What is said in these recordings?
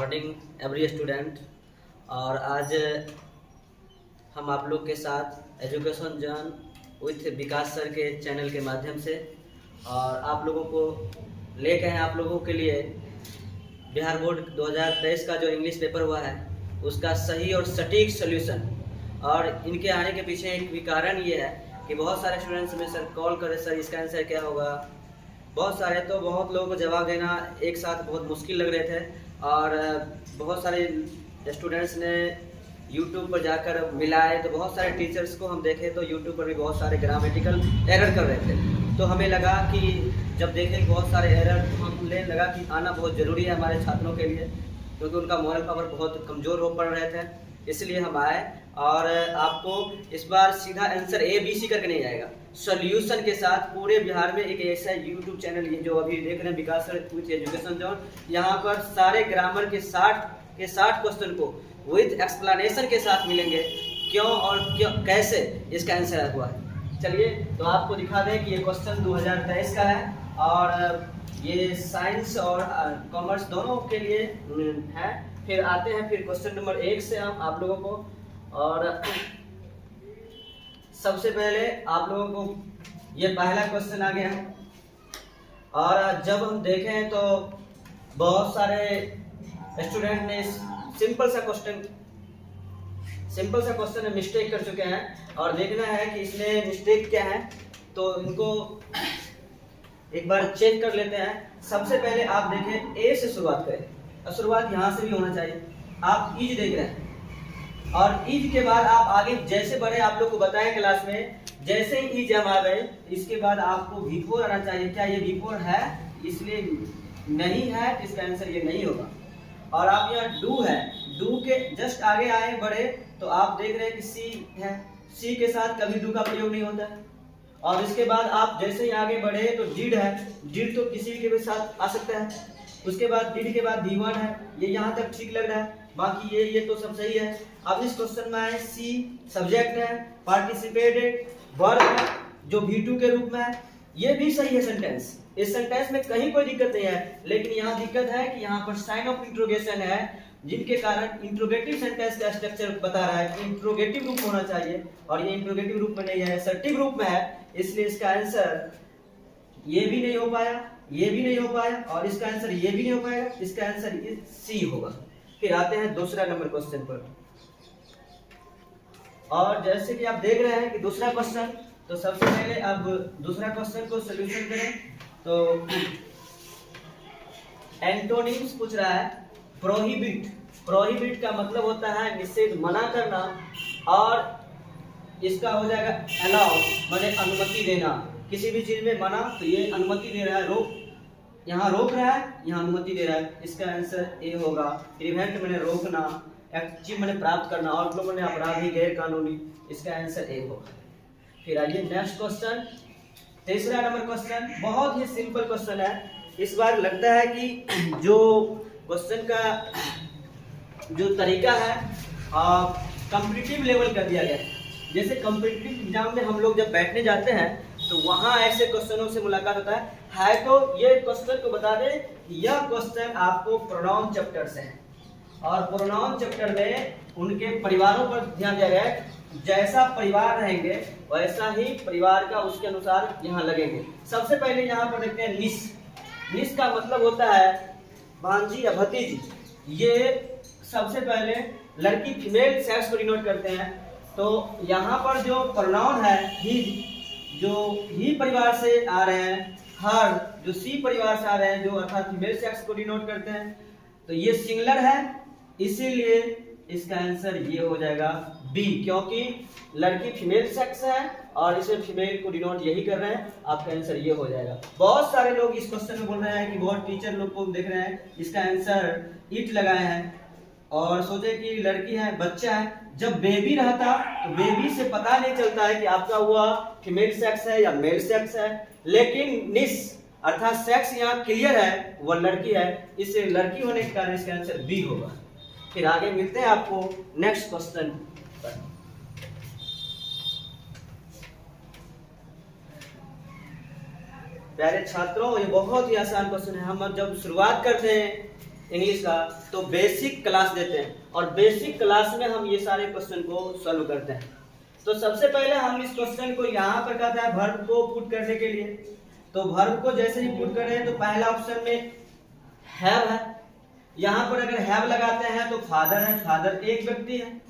Morning every student. और आज हम आप लोग के साथ एजुकेशन जर्न विथ विकास सर के चैनल के माध्यम से और आप लोगों को लेके हैं आप लोगों के लिए बिहार बोर्ड 2023 का जो इंग्लिश पेपर हुआ है उसका सही और सटीक सॉल्यूशन। और इनके आने के पीछे एक भी कारण ये है कि बहुत सारे स्टूडेंट्स में सर कॉल करें, सर इसका आंसर क्या होगा। बहुत सारे तो बहुत लोगों को जवाब देना एक साथ बहुत मुश्किल लग रहे थे और बहुत सारे स्टूडेंट्स ने यूट्यूब पर जाकर मिलाए तो बहुत सारे टीचर्स को हम देखे तो यूट्यूब पर भी बहुत सारे ग्रामेटिकल एरर कर रहे थे। तो हमें लगा कि जब देखें बहुत सारे एरर तो हमें लगा कि आना बहुत ज़रूरी है हमारे छात्रों के लिए, क्योंकि उनका मोरल पावर बहुत कमज़ोर हो पड़ रहे थे। इसलिए हम आए और आपको इस बार सीधा आंसर ABC करके नहीं आएगा, सॉल्यूशन के साथ पूरे बिहार में एक ऐसा यूट्यूब चैनल ये जो अभी देख रहे हैं विकास सर विथ एजुकेशन जोन, यहाँ पर सारे ग्रामर के 60 क्वेश्चन को विथ एक्सप्लेनेशन के साथ मिलेंगे, क्यों और क्यों कैसे इसका आंसर हुआ है। चलिए तो आपको दिखा दें कि ये क्वेश्चन 2023 का है और ये साइंस और कॉमर्स दोनों के लिए है। फिर आते हैं फिर क्वेश्चन नंबर 1 से हम आप लोगों को, और सबसे पहले आप लोगों को ये पहला क्वेश्चन आ गया है। और जब हम देखें तो बहुत सारे स्टूडेंट ने सिंपल सा क्वेश्चन में मिस्टेक कर चुके हैं और देखना है कि इसमें मिस्टेक क्या है, तो इनको एक बार चेक कर लेते हैं। सबसे पहले आप देखें ए से शुरुआत करें और शुरुआत यहाँ से भी होना चाहिए। आप ईज देख रहे हैं और ईज के बाद आप आगे जैसे बढ़े, आप लोग को बताएं क्लास में, जैसे ही ईज हम आ गए इसके बाद आपको V4 आना चाहिए। क्या ये V4 है? इसलिए नहीं है तो इसका आंसर ये नहीं होगा। और आप यहाँ डू है, डू के जस्ट आगे आए बढ़े तो आप देख रहे हैं कि सी है, सी के साथ कभी डू का प्रयोग नहीं होता है। और इसके बाद आप जैसे ही आगे बढ़े तो डिड है, डिड तो किसी के भी साथ आ सकता है। उसके बाद डिड के बाद V1 है, ये यहाँ तक ठीक लग रहा है, बाकी ये तो सब सही है। अब इस क्वेश्चन में आए सी सब्जेक्ट है, पार्टिसिपेटेड वर्ब है जो V2 के रूप में है, ये भी सही है सेंटेंस। इस सेंटेंस में कहीं कोई दिक्कत नहीं है, लेकिन यहाँ दिक्कत है कि यहाँ पर साइन ऑफ इंट्रोगेशन है, जिनके कारण इंट्रोगेटिव सेंटेंस का स्ट्रक्चर बता रहा है कि इंट्रोगेटिव रूप होना चाहिए और ये इंट्रोगेटिव रूप में नहीं है, असर्टिव रूप में है। इसलिए इसका आंसर ये भी नहीं हो पाया, ये भी नहीं हो पाया और इसका आंसर ये भी नहीं हो पाएगा। इसका आंसर ये सी होगा। फिर आते हैं दूसरा नंबर क्वेश्चन पर, और जैसे कि आप देख रहे हैं कि दूसरा क्वेश्चन, तो सबसे पहले अब दूसरा क्वेश्चन को सॉल्यूशन करें। तो एंटोनिम्स पूछ रहा है प्रोहिबिट। प्रोहिबिट का मतलब होता है निषेध, मना करना, और इसका हो जाएगा अलाउ माने अनुमति देना। किसी भी चीज में मना तो ये अनुमति दे रहा है, रोक, यहाँ रोक रहा है, यहाँ अनुमति दे रहा है। इसका आंसर ए होगा। प्रिवेंट माने रोकना, अचीव माने प्राप्त करना, और लोग माने अपराधी, गैर कानूनी। इसका आंसर ए होगा। फिर आइए नेक्स्ट क्वेश्चन, तीसरा नंबर क्वेश्चन, बहुत ही सिंपल क्वेश्चन है। इस बार लगता है कि जो क्वेश्चन का जो तरीका है कॉम्पिटिटिव लेवल कर दिया गया है। जैसे कॉम्पिटिटिव एग्जाम में हम लोग जब बैठने जाते हैं तो वहाँ ऐसे क्वेश्चनों से मुलाकात होता है। तो ये क्वेश्चन को बता दें, यह क्वेश्चन आपको प्रोनाउन चैप्टर से है और प्रोनाउन चैप्टर में उनके परिवारों पर ध्यान दिया गया है। जैसा परिवार रहेंगे वैसा ही परिवार का उसके अनुसार यहाँ लगेंगे। सबसे पहले यहाँ पर देखते हैं निस। निस का मतलब होता है भांजी या भतीजी। ये सबसे पहले लड़की फीमेल सेक्स को डिनोट करते हैं। तो यहाँ पर जो प्रोनाउन है ही, जो ही परिवार से आ रहे हैं, हर जो सी परिवार से आ रहे हैं, जो अर्थात फीमेल सेक्स को डिनोट करते हैं, तो ये सिंगुलर है, इसीलिए इसका आंसर ये हो जाएगा बी, क्योंकि लड़की फीमेल सेक्स है और इसमें फीमेल को डिनोट यही कर रहे हैं। आपका आंसर ये हो जाएगा। बहुत सारे लोग इस क्वेश्चन में बोल रहे हैं कि बहुत टीचर लोग को देख रहे हैं इसका आंसर इट लगाए हैं और सोचे कि लड़की है, बच्चा है। जब बेबी रहता तो बेबी से पता नहीं चलता है कि आपका हुआ फीमेल सेक्स है या मेल सेक्स है, लेकिन निस अर्थात सेक्स यहाँ क्लियर है, वह लड़की है, इससे लड़की होने के कारण इसका आंसर बी होगा। फिर आगे मिलते हैं आपको नेक्स्ट क्वेश्चन पर। प्यारे छात्रों, ये बहुत ही आसान क्वेश्चन है। हम जब शुरुआत करते हैं इंग्लिश का, तो बेसिक क्लास देते हैं और बेसिक क्लास में हम ये सारे क्वेश्चन को सॉल्व करते हैं। तो सबसे पहले हम इस क्वेश्चन को यहाँ पर कहता है वर्ब को पुट करने के लिए। तो वर्ब को जैसे ही पुट करें तो पहला ऑप्शन में हैव है, यहाँ पर अगर हैव लगाते हैं तो फादर है, फादर एक व्यक्ति है,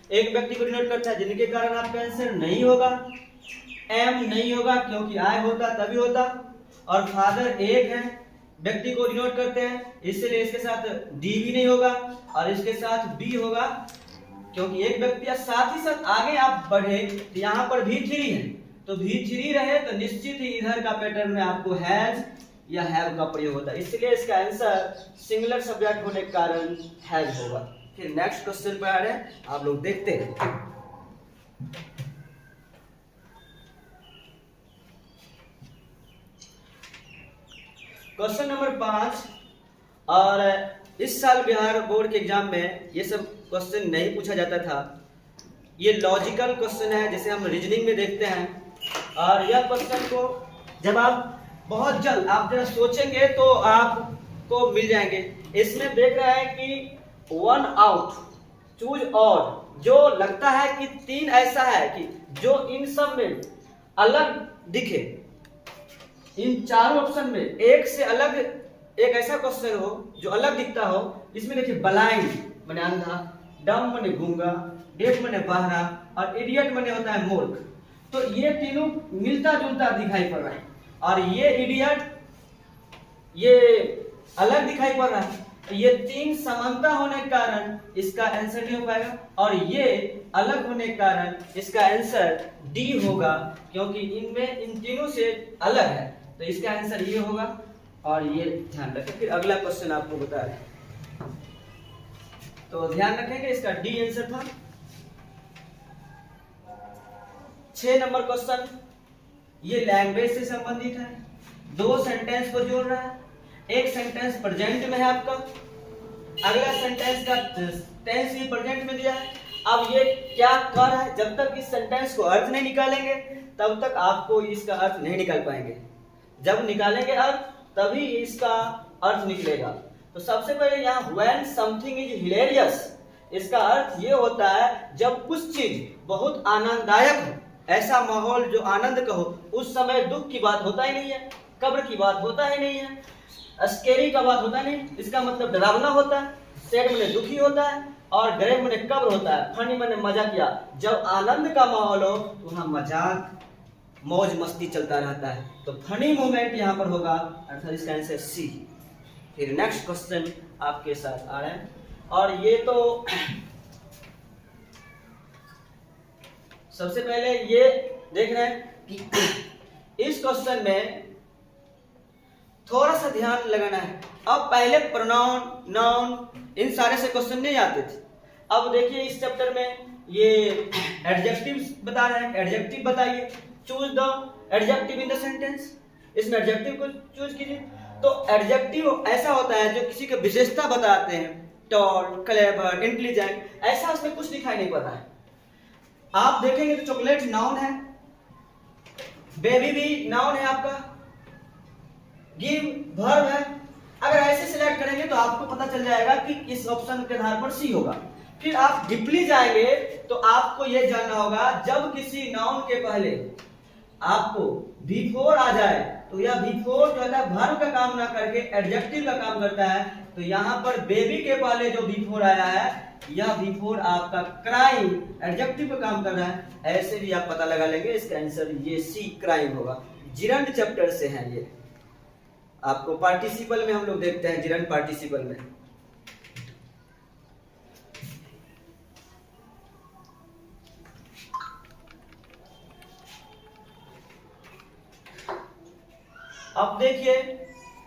एक व्यक्ति को डिनोट करता है, जिनके कारण आपका आंसर नहीं होगा, एम नहीं होगा क्योंकि आई होता तभी होता, और फादर एक है, व्यक्ति को डिनोट करते हैं, इसलिए इसके साथ डी भी नहीं होगा और इसके साथ बी होगा क्योंकि एक व्यक्ति है। साथ ही साथ आगे आप बढ़े तो यहाँ पर भी थ्री है, तो भी थ्री रहे तो निश्चित ही इधर का पैटर्न में आपको हैज या हैव का प्रयोग होता है, इसलिए इसका आंसर सिंगुलर सब्जेक्ट होने के कारण हैज होगा। फिर नेक्स्ट क्वेश्चन पर आ रहे हैं, आप लोग देखते हैं। क्वेश्चन नंबर 5, और इस साल बिहार बोर्ड के एग्जाम में ये सब क्वेश्चन नहीं पूछा जाता था। ये लॉजिकल क्वेश्चन है जिसे हम रीजनिंग में देखते हैं, और यह क्वेश्चन को जब आप बहुत जल्द आप जरा सोचेंगे तो आपको मिल जाएंगे। इसमें देख रहा है कि वन आउट चूज, और जो लगता है कि तीन ऐसा है कि जो इन सब में अलग दिखे, इन चारों ऑप्शन में एक से अलग एक ऐसा क्वेश्चन हो जो अलग दिखता हो। इसमें देखिए ब्लाइंड माने अंधा, डम माने गूंगा, डेफ माने बहरा और इडियट माने होता है मूर्ख। तो ये तीनों मिलता जुलता दिखाई पड़ रहा है, और ये इडियट ये अलग दिखाई पड़ रहा है। तो ये तीन समानता होने के कारण इसका आंसर नहीं हो पाएगा, और ये अलग होने के कारण इसका आंसर डी होगा क्योंकि इनमें इन तीनों से अलग है, तो इसका आंसर ये होगा। और ये ध्यान रखें। फिर अगला क्वेश्चन आपको बता रहे हैं, तो ध्यान रखेंगे इसका डी आंसर था। 6 नंबर क्वेश्चन, ये लैंग्वेज से संबंधित है, दो सेंटेंस को जोड़ रहा है। एक सेंटेंस प्रेजेंट में है आपका, अगला सेंटेंस का टेंस भी प्रेजेंट में दिया है। अब ये क्या कर रहा है, जब तक इस सेंटेंस को अर्थ नहीं निकालेंगे तब तक आपको इसका अर्थ नहीं निकाल पाएंगे। जब निकालेंगे अर्थ तभी इसका अर्थ निकलेगा। तो सबसे पहले यहाँ when something is hilarious, इसका अर्थ ये होता है जब कुछ चीज बहुत आनंददायक हो, ऐसा माहौल जो आनंद का हो। उस समय दुख की बात होता ही नहीं है, कब्र की बात होता ही नहीं है, स्केरी का बात होता नहीं, इसका मतलब डरावना होता है। सैड मैंने दुखी होता है और ग्रेव मैंने कब्र होता है। फनी मैंने मजा किया। जब आनंद का माहौल हो तो वहाँ मजाक मौज मस्ती चलता रहता है, तो फनी मोमेंट यहाँ पर होगा, अर्थात इसका आंसर सी। फिर नेक्स्ट क्वेश्चन आपके साथ आ रहे हैं, और ये तो सबसे पहले ये देख रहे हैं कि इस क्वेश्चन में थोड़ा सा ध्यान लगाना है। अब पहले प्रोनाउन नाउन इन सारे से क्वेश्चन नहीं आते थे। अब देखिए इस चैप्टर में ये एडजेक्टिव्स बता रहे हैं। एडजेक्टिव बताइए, choose the adjective in the sentence. इसमें एडजेक्टिव को चूज कीजिए। तो एडजेक्टिव ऐसा होता है जो किसी की विशेषता बताते हैं, टॉल, क्लेवर, इंटेलिजेंट, ऐसा उसमें कुछ दिखाई नहीं पड़ता है। आप देखेंगे तो चॉकलेट नाउन है, बेबी भी नाउन है आपका, गिव वर्ब है। अगर ऐसे सिलेक्ट करेंगे तो आपको पता चल जाएगा कि इस ऑप्शन के आधार पर सी होगा। फिर आप डीपली जाएंगे तो आपको यह जानना होगा जब किसी नाउन के पहले आपको बिफोर आ जाए तो यह बिफोर जो है वर्ब का काम ना करके एडजेक्टिव का काम करता है। तो यहाँ पर बेबी के पहले जो बिफोर आया है यह बिफोर आपका क्राइम एडजेक्टिव का काम कर रहा है। ऐसे भी आप पता लगा लेंगे, इसका आंसर ये सी क्राइम होगा। जिरंड चैप्टर से है ये। आपको पार्टिसिपल में हम लोग देखते हैं, जिरंड पार्टिसिपल में। अब देखिए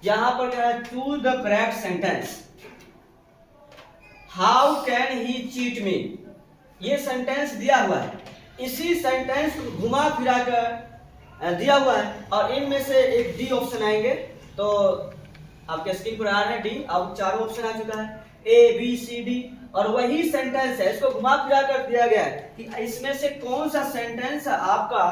यहां पर क्या है, choose the correct sentence. How can he cheat मी, ये सेंटेंस दिया हुआ है। इसी सेंटेंस को घुमा फिरा कर दिया हुआ है और इनमें से एक डी ऑप्शन आएंगे। तो आपके स्क्रीन पर आ रहे हैं डी। अब चारों ऑप्शन आ चुका है, ए बी सी डी, और वही सेंटेंस है। इसको घुमा फिरा कर दिया गया है कि इसमें से कौन सा सेंटेंस आपका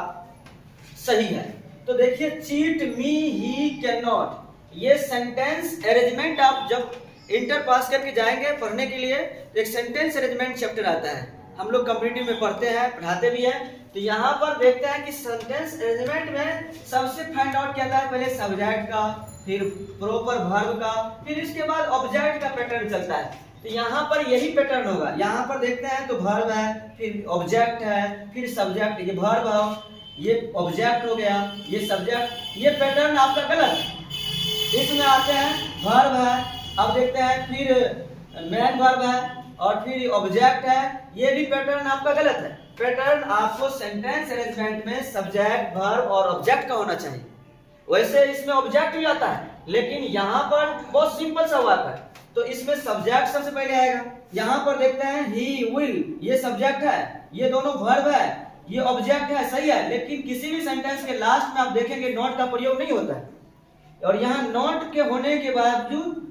सही है। तो देखिए cheat me he can not, ये सेंटेंस अरेंजमेंट आप जब इंटर पास करके जाएंगे पढ़ने के लिए, तो एक सेंटेंस अरेंजमेंट चैप्टर आता है, हम लोग कंपटीटिव में पढ़ते हैं, पढ़ाते भी हैं। तो यहाँ पर देखते हैं कि सेंटेंस अरेंजमेंट में सबसे फाइंड आउट क्या था, पहले सब्जेक्ट का, फिर प्रॉपर वर्ब का, फिर इसके बाद ऑब्जेक्ट का पैटर्न चलता है। तो यहाँ पर यही पैटर्न होगा। यहाँ पर देखते हैं तो वर्ब है, फिर ऑब्जेक्ट है, फिर सब्जेक्ट, ये वर्ब है, ये ऑब्जेक्ट हो गया, ये सब्जेक्ट, ये पैटर्न आपका गलत है। इसमें आते हैं वर्ब है, अब देखते हैं फिर मेन वर्ब है और फिर ऑब्जेक्ट है, ये भी पैटर्न आपका गलत है। पैटर्न आपको सेंटेंस अरेंजमेंट में सब्जेक्ट, वर्ब और ऑब्जेक्ट का होना चाहिए। वैसे इसमें ऑब्जेक्ट भी आता है, लेकिन यहाँ पर बहुत सिंपल सा वर्ब है, तो इसमें सब्जेक्ट सबसे पहले आएगा। यहाँ पर देखते हैं ही विल, ये सब्जेक्ट है, ये दोनों वर्ब है, ये ऑब्जेक्ट है, सही है। लेकिन किसी भी सेंटेंस के लास्ट में आप देखेंगे नॉट का प्रयोग नहीं होता है, और यहाँ नॉट के होने के बावजूद,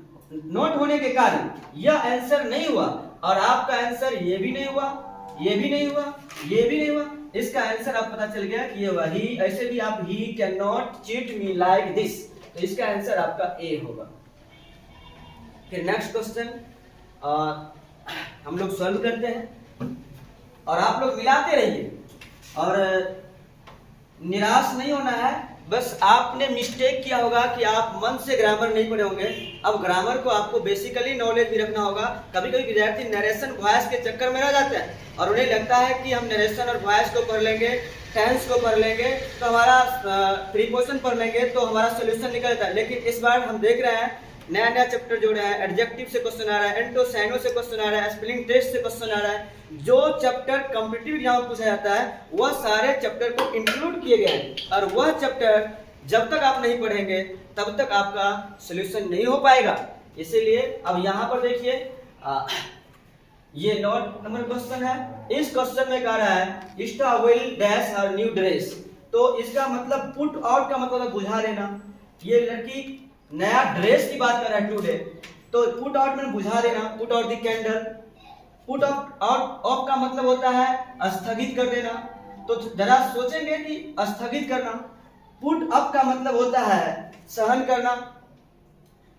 नोट होने के कारण यह आंसर नहीं हुआ, और आपका आंसर ये भी नहीं हुआ, ये भी नहीं हुआ, ये भी नहीं हुआ। इसका आंसर आप पता चल गया कि ये हुआ ही। ऐसे भी आप he can not cheat me like this, तो इसका आंसर आपका ए होगा। फिर नेक्स्ट क्वेश्चन हम लोग सॉल्व करते हैं, और आप लोग मिलाते रहिए, और निराश नहीं होना है। बस आपने मिस्टेक किया होगा कि आप मन से ग्रामर नहीं पढ़े होंगे। अब ग्रामर को आपको बेसिकली नॉलेज भी रखना होगा। कभी कभी विद्यार्थी नरेशन वॉइस के चक्कर में रह जाते हैं, और उन्हें लगता है कि हम नरेशन और वॉइस को पढ़ लेंगे, टेंस को पढ़ लेंगे, तो हमारा प्रीपोजिशन पढ़ लेंगे तो हमारा सोल्यूशन निकल जाता है। लेकिन इस बार हम देख रहे हैं नया नया चैप्टर जोड़ा है, एडजेक्टिव से क्वेश्चन आ रहा है, एंटो साइनो से क्वेश्चन आ रहा है, स्पेलिंग टेस्ट से क्वेश्चन आ रहा है। जो चैप्टर कॉम्पिटिटिव एग्जाम में पूछा जाता है वह सारे चैप्टर को इंक्लूड किए गए हैं, और वह चैप्टर जब तक आप नहीं पढ़ेंगे तब तक आपका सोल्यूशन नहीं हो पाएगा। इसीलिए अब यहाँ पर देखिए ये नोट नंबर क्वेश्चन है। इस क्वेश्चन में कह रहा है इस्टा will dash her new dress, तो इसका मतलब पुट आउट का मतलब बुझा देना। ये लड़की नया ड्रेस की बात कर रहा है टुडे, तो पुट आउट में बुझा देना, put out the candle. Put out of का मतलब होता है स्थगित कर देना, तो जरा सोचेंगे कि स्थगित करना। पुट अप का मतलब होता है सहन करना,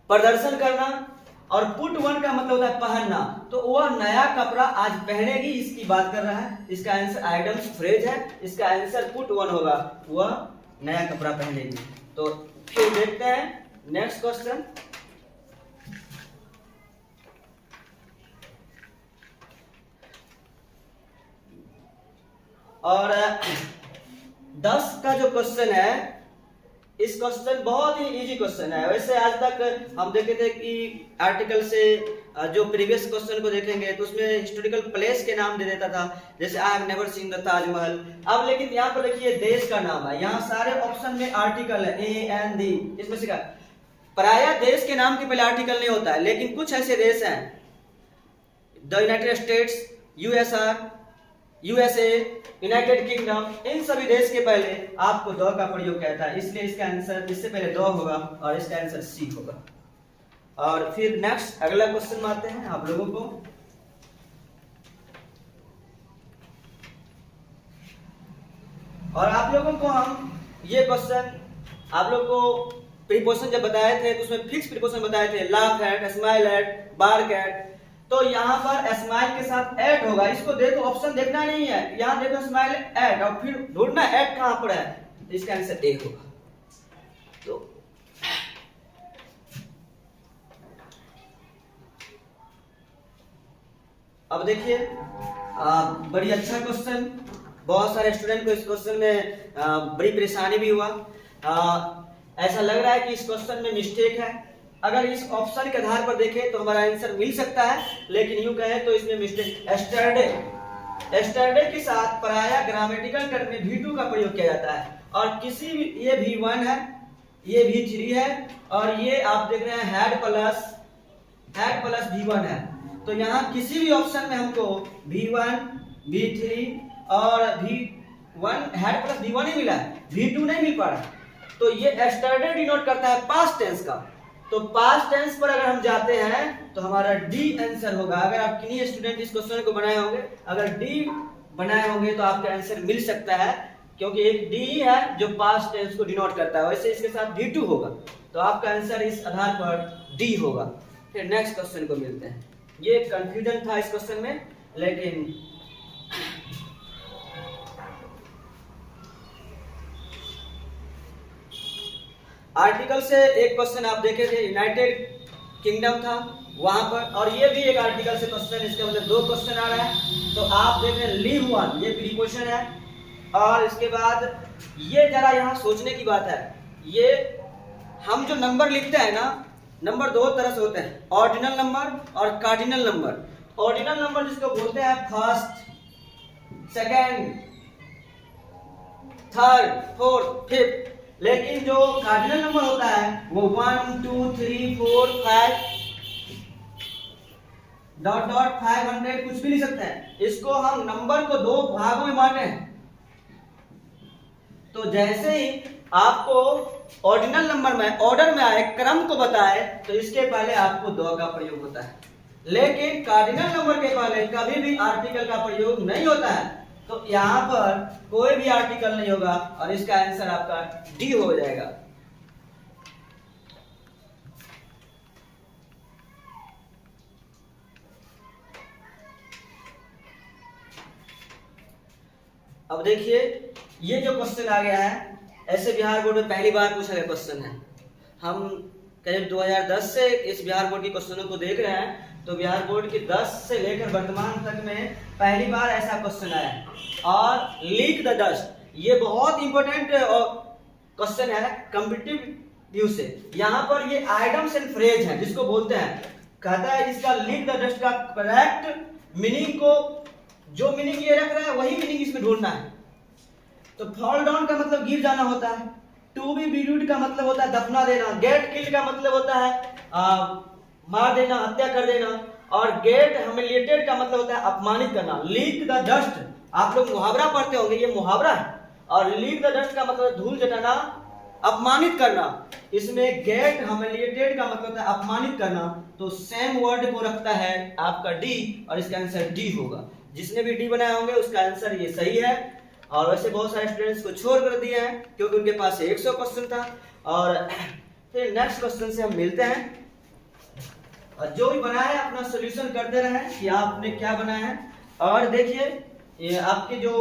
प्रदर्शन करना, और पुट वन का मतलब होता है पहनना। तो वह नया कपड़ा आज पहनेगी, इसकी बात कर रहा है। इसका आंसर आइडम्स फ्रेज है, इसका आंसर पुट वन होगा, वह नया कपड़ा पहनेगी। तो फिर देखते हैं नेक्स्ट क्वेश्चन। और 10 का जो क्वेश्चन है, इस क्वेश्चन बहुत ही इजी क्वेश्चन है। वैसे आज तक हम देखे थे कि आर्टिकल से जो प्रीवियस क्वेश्चन को देखेंगे तो उसमें हिस्टोरिकल प्लेस के नाम दे देता था, जैसे I have never seen the Taj Mahal. अब लेकिन यहाँ पर देखिए देश का नाम है, यहाँ सारे ऑप्शन में आर्टिकल है, ए एन डी। इसमें से प्रायः देश के नाम के पहले आर्टिकल नहीं होता है, लेकिन कुछ ऐसे देश हैं, the United States, USSR, USA, United Kingdom, इन सभी देश के पहले आपको द का प्रयोग किया था, इसलिए इसका आंसर इससे पहले द होगा, और इसका आंसर सी होगा। और फिर नेक्स्ट अगला क्वेश्चन में आते हैं आप लोगों को। और आप लोगों को हम ये क्वेश्चन, आप लोग को प्रीपोजिशन जब बताए थे तो उसमें फिक्स प्रीपोजिशन बताए थे, laugh at, smile at, bark at. तो यहाँ पर स्माइल के साथ एट होगा, इसको देखो, ऑप्शन देखना नहीं है, यहाँ देखो स्माइल एट, और फिर ढूंढना एट कहाँ पर है, तो इसका आंसर ए होगा। तो अब देखिए बड़ी अच्छा क्वेश्चन, बहुत सारे स्टूडेंट को इस क्वेश्चन में बड़ी परेशानी भी हुआ। ऐसा लग रहा है कि इस क्वेश्चन में मिस्टेक है। अगर इस ऑप्शन के आधार पर देखें तो हमारा आंसर मिल सकता है, लेकिन यूं कहें तो इसमें मिस्टेक। एस्टरडे के साथ प्रायः ग्रामेटिकल टर्म में V2 का प्रयोग किया जाता है, और किसी भी, ये V1 है, ये V3 है, और ये आप देख रहे हैं हैड प्लस V1 है। तो यहाँ किसी भी ऑप्शन में हमको V1, V3 और V1 हैड प्लस V1 ही मिला है, V2 नहीं मिल पा रहा। तो ये एस्टरडे डिनोट करता है पास्ट टेंस का, तो पास्ट टेंस पर अगर हम जाते हैं तो हमारा डी आंसर होगा। अगर आप किन्हीं स्टूडेंट इस क्वेश्चन को बनाए होंगे, अगर डी बनाए होंगे तो आपका आंसर मिल सकता है, क्योंकि एक डी है जो पास्ट टेंस को डिनोट करता है। वैसे इसके साथ V2 होगा, तो आपका आंसर इस आधार पर डी होगा। फिर नेक्स्ट क्वेश्चन को मिलते हैं। ये कंफ्यूजन था इस क्वेश्चन में, लेकिन आर्टिकल से एक क्वेश्चन आप देखे थे, यूनाइटेड किंगडम था वहां पर, और ये भी एक आर्टिकल से क्वेश्चन, इसके मतलब दो क्वेश्चन आ रहा है। तो आप देख रहे हैं लीव वन, ये प्रीपोजिशन है, और इसके बाद ये जरा यहाँ सोचने की बात है, ये हम जो नंबर लिखते हैं ना, नंबर दो तरह से होते हैं, ऑर्डिनल नंबर और कार्डिनल नंबर। ऑर्डिनल नंबर जिसको बोलते हैं first, second, third, fourth, fifth, लेकिन जो कार्डिनल नंबर होता है वो 1 2 3 4 5 डॉट डॉट 500 कुछ भी लिख सकते हैं। इसको हम नंबर को दो भागों में बांटे हैं। तो जैसे ही आपको ऑर्डिनल नंबर में ऑर्डर में आए, क्रम को बताए, तो इसके पहले आपको दो का प्रयोग होता है, लेकिन कार्डिनल नंबर के पहले कभी भी आर्टिकल का प्रयोग नहीं होता है। तो यहां पर कोई भी आर्टिकल नहीं होगा और इसका आंसर आपका डी हो जाएगा। अब देखिए ये जो क्वेश्चन आ गया है, ऐसे बिहार बोर्ड में पहली बार पूछा गया क्वेश्चन है। हम करीब 2010 से इस बिहार बोर्ड के क्वेश्चनों को देख रहे हैं, तो बिहार बोर्ड के 10 से लेकर वर्तमान तक में पहली बार ऐसा क्वेश्चन आया है। और लीक द डस्ट, ये बहुत इंपॉर्टेंट क्वेश्चन है कॉम्पिटिटिव व्यू से। यहाँ पर ये आइटम्स एंड फ्रेज है जिसको बोलते हैं, कहता है इसका लीक द डस्ट का करेक्ट मीनिंग को, जो मीनिंग ये रख रहा है वही मीनिंग इसमें ढूंढना है। तो फॉल डाउन का मतलब गिर जाना होता है, टू बी बिरूड का मतलब होता है दफना देना, गेट किल का मतलब होता है मार देना, हत्या कर देना, और गेट ह्यूमिलिएटेड का मतलब होता है अपमानित करना। लीक द डस्ट, आप लोग मुहावरा पढ़ते होंगे, ये मुहावरा है, और लीक द डस्ट का मतलब धूल जटाना, अपमानित करना। इसमें गेट ह्यूमिलिएटेड का मतलब होता है अपमानित करना, तो सेम वर्ड को रखता है आपका डी, और इसका आंसर डी होगा। जिसने भी डी बनाए होंगे उसका आंसर ये सही है। और वैसे बहुत सारे स्टूडेंट्स को छोड़ कर दिए हैं क्योंकि उनके पास 100 क्वेश्चन था। और फिर नेक्स्ट क्वेश्चन से हम मिलते हैं, और जो भी बनाया है अपना सोल्यूशन करते रहे कि आपने क्या बनाया है। और देखिए ये आपके जो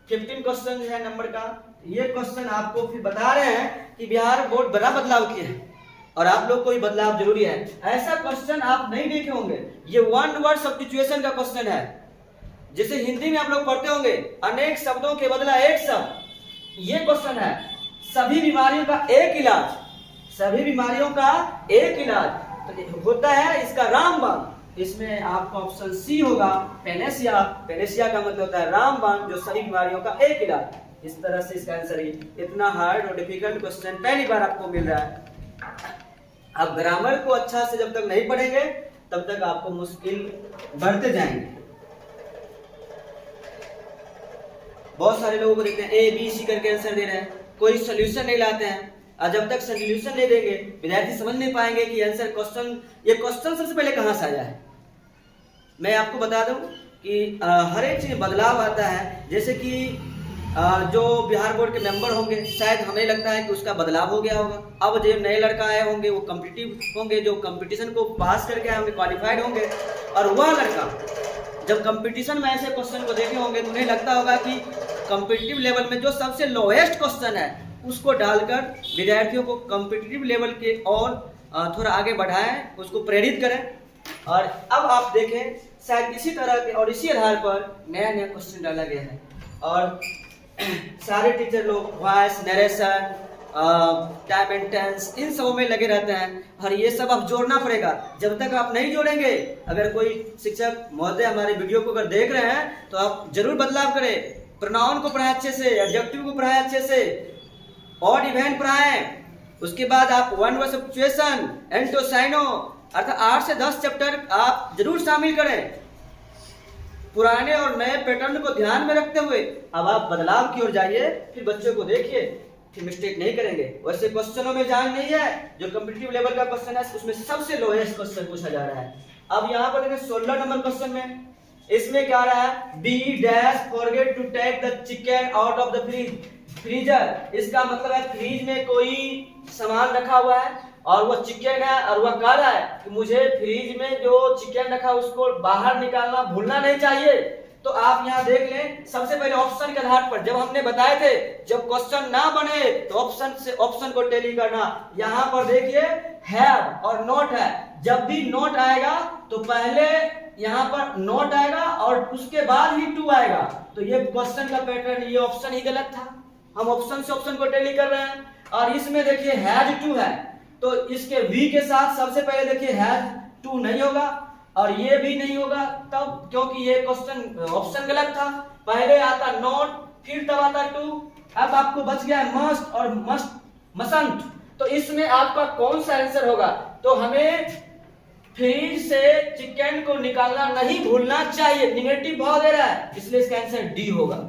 15 क्वेश्चन है नंबर का, ये क्वेश्चन आपको फिर बता रहे हैं कि बिहार बोर्ड बड़ा बदलाव किया है और आप लोग को भी बदलाव जरूरी है। ऐसा क्वेश्चन आप नहीं देखे होंगे, ये वन वर्ड सब्स्टिट्यूशन का क्वेश्चन है। जैसे हिंदी में आप लोग पढ़ते होंगे अनेक शब्दों के बदला एक शब्द, ये क्वेश्चन है सभी बीमारियों का एक इलाज, सभी बीमारियों का एक इलाज तो होता है इसका रामबाण। इसमें आपका ऑप्शन सी होगा पेनेसिया। पेनेसिया का मतलब होता है रामबाण, जो सभी बीमारियों का एक इलाज। इस तरह से इसका आंसर है। इतना हार्ड और डिफिकल्ट क्वेश्चन पहली बार आपको मिल रहा है। अब ग्रामर को अच्छा से जब तक नहीं पढ़ेंगे तब तक आपको मुश्किल बढ़ते जाएंगे। बहुत सारे लोगों को देखते हैं ए बी सी करके आंसर दे रहे हैं, कोई सोल्यूशन नहीं लाते हैं। और जब तक सोल्यूशन नहीं देंगे विद्यार्थी समझ नहीं पाएंगे कि आंसर क्वेश्चन, ये क्वेश्चन सबसे पहले कहां से आया है। मैं आपको बता दूं कि हर एक चीज बदलाव आता है। जैसे कि जो बिहार बोर्ड के मेंबर होंगे शायद हमें लगता है कि उसका बदलाव हो गया होगा। अब जो नए लड़का आए होंगे वो कॉम्पिटिटिव होंगे, जो कंपटीशन को पास करके आए होंगे, क्वालिफाइड होंगे, और वह लड़का जब कंपटीशन में ऐसे क्वेश्चन को देखे होंगे तो उन्हें लगता होगा कि कॉम्पिटिटिव लेवल में जो सबसे लोएस्ट क्वेश्चन है उसको डालकर विद्यार्थियों को कॉम्पिटिटिव लेवल के और थोड़ा आगे बढ़ाएं, उसको प्रेरित करें। और अब आप देखें शायद इसी तरह के और इसी आधार पर नया नया क्वेश्चन डाला गया है। और सारे टीचर लोग voice, narration, time and tense इन सबों में लगे रहते हैं, और ये सब आप जोड़ना पड़ेगा। जब तक आप नहीं जोड़ेंगे, अगर कोई शिक्षक महोदय हमारे वीडियो को अगर देख रहे हैं तो आप जरूर बदलाव करें। प्रोनाउन को पढ़ाएं अच्छे से, एडजेक्टिव को पढ़ाएं अच्छे से, ऑड इवेंट पढ़ाएं। उसके बाद आप वन वर्ड सब्स्टिट्यूशन, एंटोसाइनो, अर्थात 8 से 10 चैप्टर आप जरूर शामिल करें। पुराने और नए पैटर्न को ध्यान में रखते हुए अब आप बदलाव की ओर जाइए, फिर बच्चों को देखिए कि मिस्टेक नहीं करेंगे। वैसे क्वेश्चनों में जान नहीं है, जो कॉम्पिटिटिव लेवल का क्वेश्चन है उसमें सबसे लोएस्ट क्वेश्चन पूछा जा रहा है। अब यहाँ पर देखें 16 नंबर क्वेश्चन में, इसमें क्या रहा है, B dash forget to take the chicken out of the freezer. इसका मतलब है फ्रीज में कोई सामान रखा हुआ है और वो चिकन है और वह कह रहा है कि मुझे फ्रिज में जो चिकन रखा उसको बाहर निकालना भूलना नहीं चाहिए। तो आप यहाँ देख लें, सबसे पहले ऑप्शन के आधार पर जब हमने बताए थे जब क्वेश्चन ना बने तो ऑप्शन को टैली करना। यहाँ पर देखिए हैव और नॉट है, जब भी नॉट आएगा तो पहले यहाँ पर नॉट आएगा और उसके बाद ही टू आएगा। तो ये क्वेश्चन का पैटर्न, ये ऑप्शन ही गलत था, हम ऑप्शन से ऑप्शन को टैली कर रहे हैं। और इसमें देखिए हैज टू है, तो इसके वी के साथ सबसे पहले देखिए हैज टू नहीं होगा और ये भी नहीं होगा तब, क्योंकि ये क्वेश्चन ऑप्शन गलत था। पहले आता नॉट फिर तब आता टू। अब आपको बच गया है मस्ट और मसंट। तो इसमें आपका कौन सा आंसर होगा? तो हमें फ्रिज से चिकन को निकालना नहीं भूलना चाहिए। निगेटिव भाव दे रहा है इसलिए इसका आंसर डी होगा।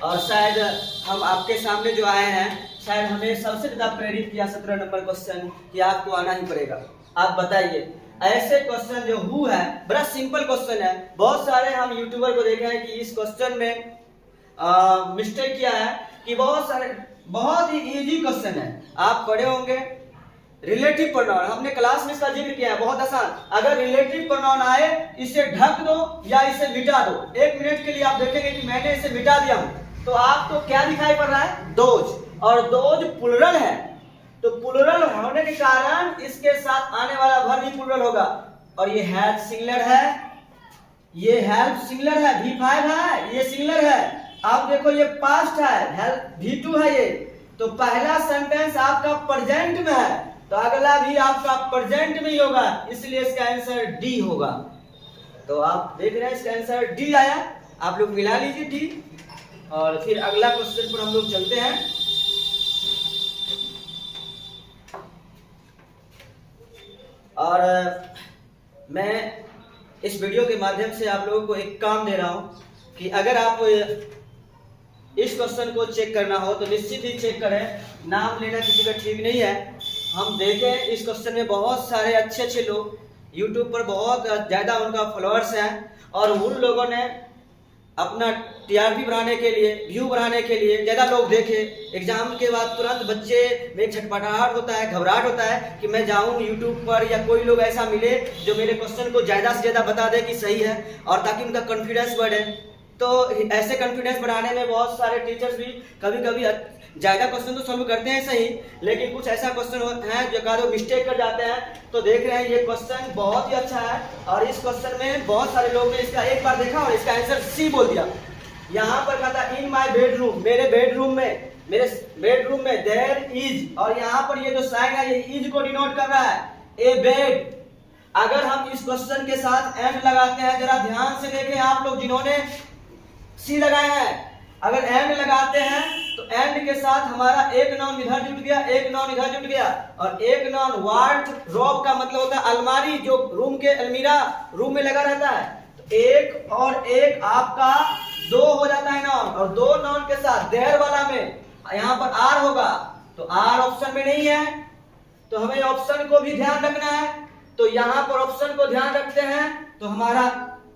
और शायद हम आपके सामने जो आए हैं, शायद हमें सबसे ज्यादा प्रेरित किया 17 नंबर क्वेश्चन कि आपको आना ही पड़ेगा। आप बताइए, ऐसे क्वेश्चन जो हु है, बड़ा सिंपल क्वेश्चन है। बहुत सारे हम यूट्यूबर को देखे हैं कि इस क्वेश्चन में मिस्टेक किया है कि बहुत ही इजी क्वेश्चन है। आप पढ़े होंगे रिलेटिव प्रोनाउन, हमने क्लास में इसका जिक्र किया है, बहुत आसान। अगर रिलेटिव प्रोनाउन आए इसे ढक दो या इसे मिटा दो। 1 मिनट के लिए आप देखेंगे कि मैंने इसे मिटा दिया हूं तो आपको क्या दिखाई पड़ रहा है? दोज, और दोज प्लुरल है। तो प्लुरल होने के कारण इसके साथ आने वाला वर्ब भी प्लुरल होगा। और ये हैव सिंगुलर है, ये हेल्प सिंगुलर है, V5 है, ये सिंगुलर है। आप देखो ये पास्ट है, हेल्प V2 है ये। तो पहला सेंटेंस आपका प्रेजेंट में है तो अगला भी आपका प्रेजेंट में ही होगा, इसलिए इसका आंसर डी होगा। तो आप देख रहे हैं इसका आंसर डी आया। आप लोग मिला लीजिए डी। और फिर अगला क्वेश्चन पर हम लोग चलते हैं। और मैं इस वीडियो के माध्यम से आप लोगों को एक काम दे रहा हूं कि अगर आप इस क्वेश्चन को चेक करना हो तो निश्चित ही चेक करें। नाम लेना किसी का ठीक नहीं है। हम देखें इस क्वेश्चन में बहुत सारे अच्छे लोग YouTube पर बहुत ज़्यादा उनका फॉलोअर्स हैं और उन लोगों ने अपना टीआरपी बढ़ाने के लिए, व्यू बढ़ाने के लिए ज़्यादा लोग देखे। एग्जाम के बाद तुरंत बच्चे में छटपटाहट होता है, घबराहट होता है कि मैं जाऊं YouTube पर या कोई लोग ऐसा मिले जो मेरे क्वेश्चन को ज़्यादा से ज़्यादा बता दे कि सही है, और ताकि उनका कॉन्फिडेंस बढ़े। तो ऐसे कॉन्फिडेंस बढ़ाने में बहुत सारे टीचर्स भी कभी कभी ज़्यादा क्वेश्चन तो सॉल्व करते हैं सही, लेकिन कुछ ऐसा क्वेश्चन है जो का मिस्टेक कर जाते हैं। तो देख रहे हैं ये क्वेश्चन बहुत ही अच्छा है और इस क्वेश्चन में बहुत सारे लोगों ने इसका एक बार देखा और इसका आंसर सी बोल दिया। यहाँ पर कहा था इन माई बेडरूम, मेरे बेडरूम में देयर इज, और यहाँ पर ये जो साइन है ये इज को डिनोट कर रहा है, ए बेड। अगर हम इस क्वेश्चन के साथ एंड लगाते हैं, जरा ध्यान से देखें आप लोग जिन्होंने सी लगाए हैं, अगर एंड लगाते हैं तो एंड के साथ हमारा एक नाउन इधर जुट गया, एक नाउन इधर जुट गया, और एक नाउन वार्डरोब का मतलब होता है अलमारी, जो रूम के अलमीरा रूम में लगा रहता है। तो एक और एक आपका 2 हो जाता है नाउन, और 2 नाउन के साथ देयर वाला में यहाँ पर आर होगा, तो आर ऑप्शन में नहीं है, तो हमें ऑप्शन को भी ध्यान रखना है। तो यहाँ पर ऑप्शन को ध्यान रखते हैं तो हमारा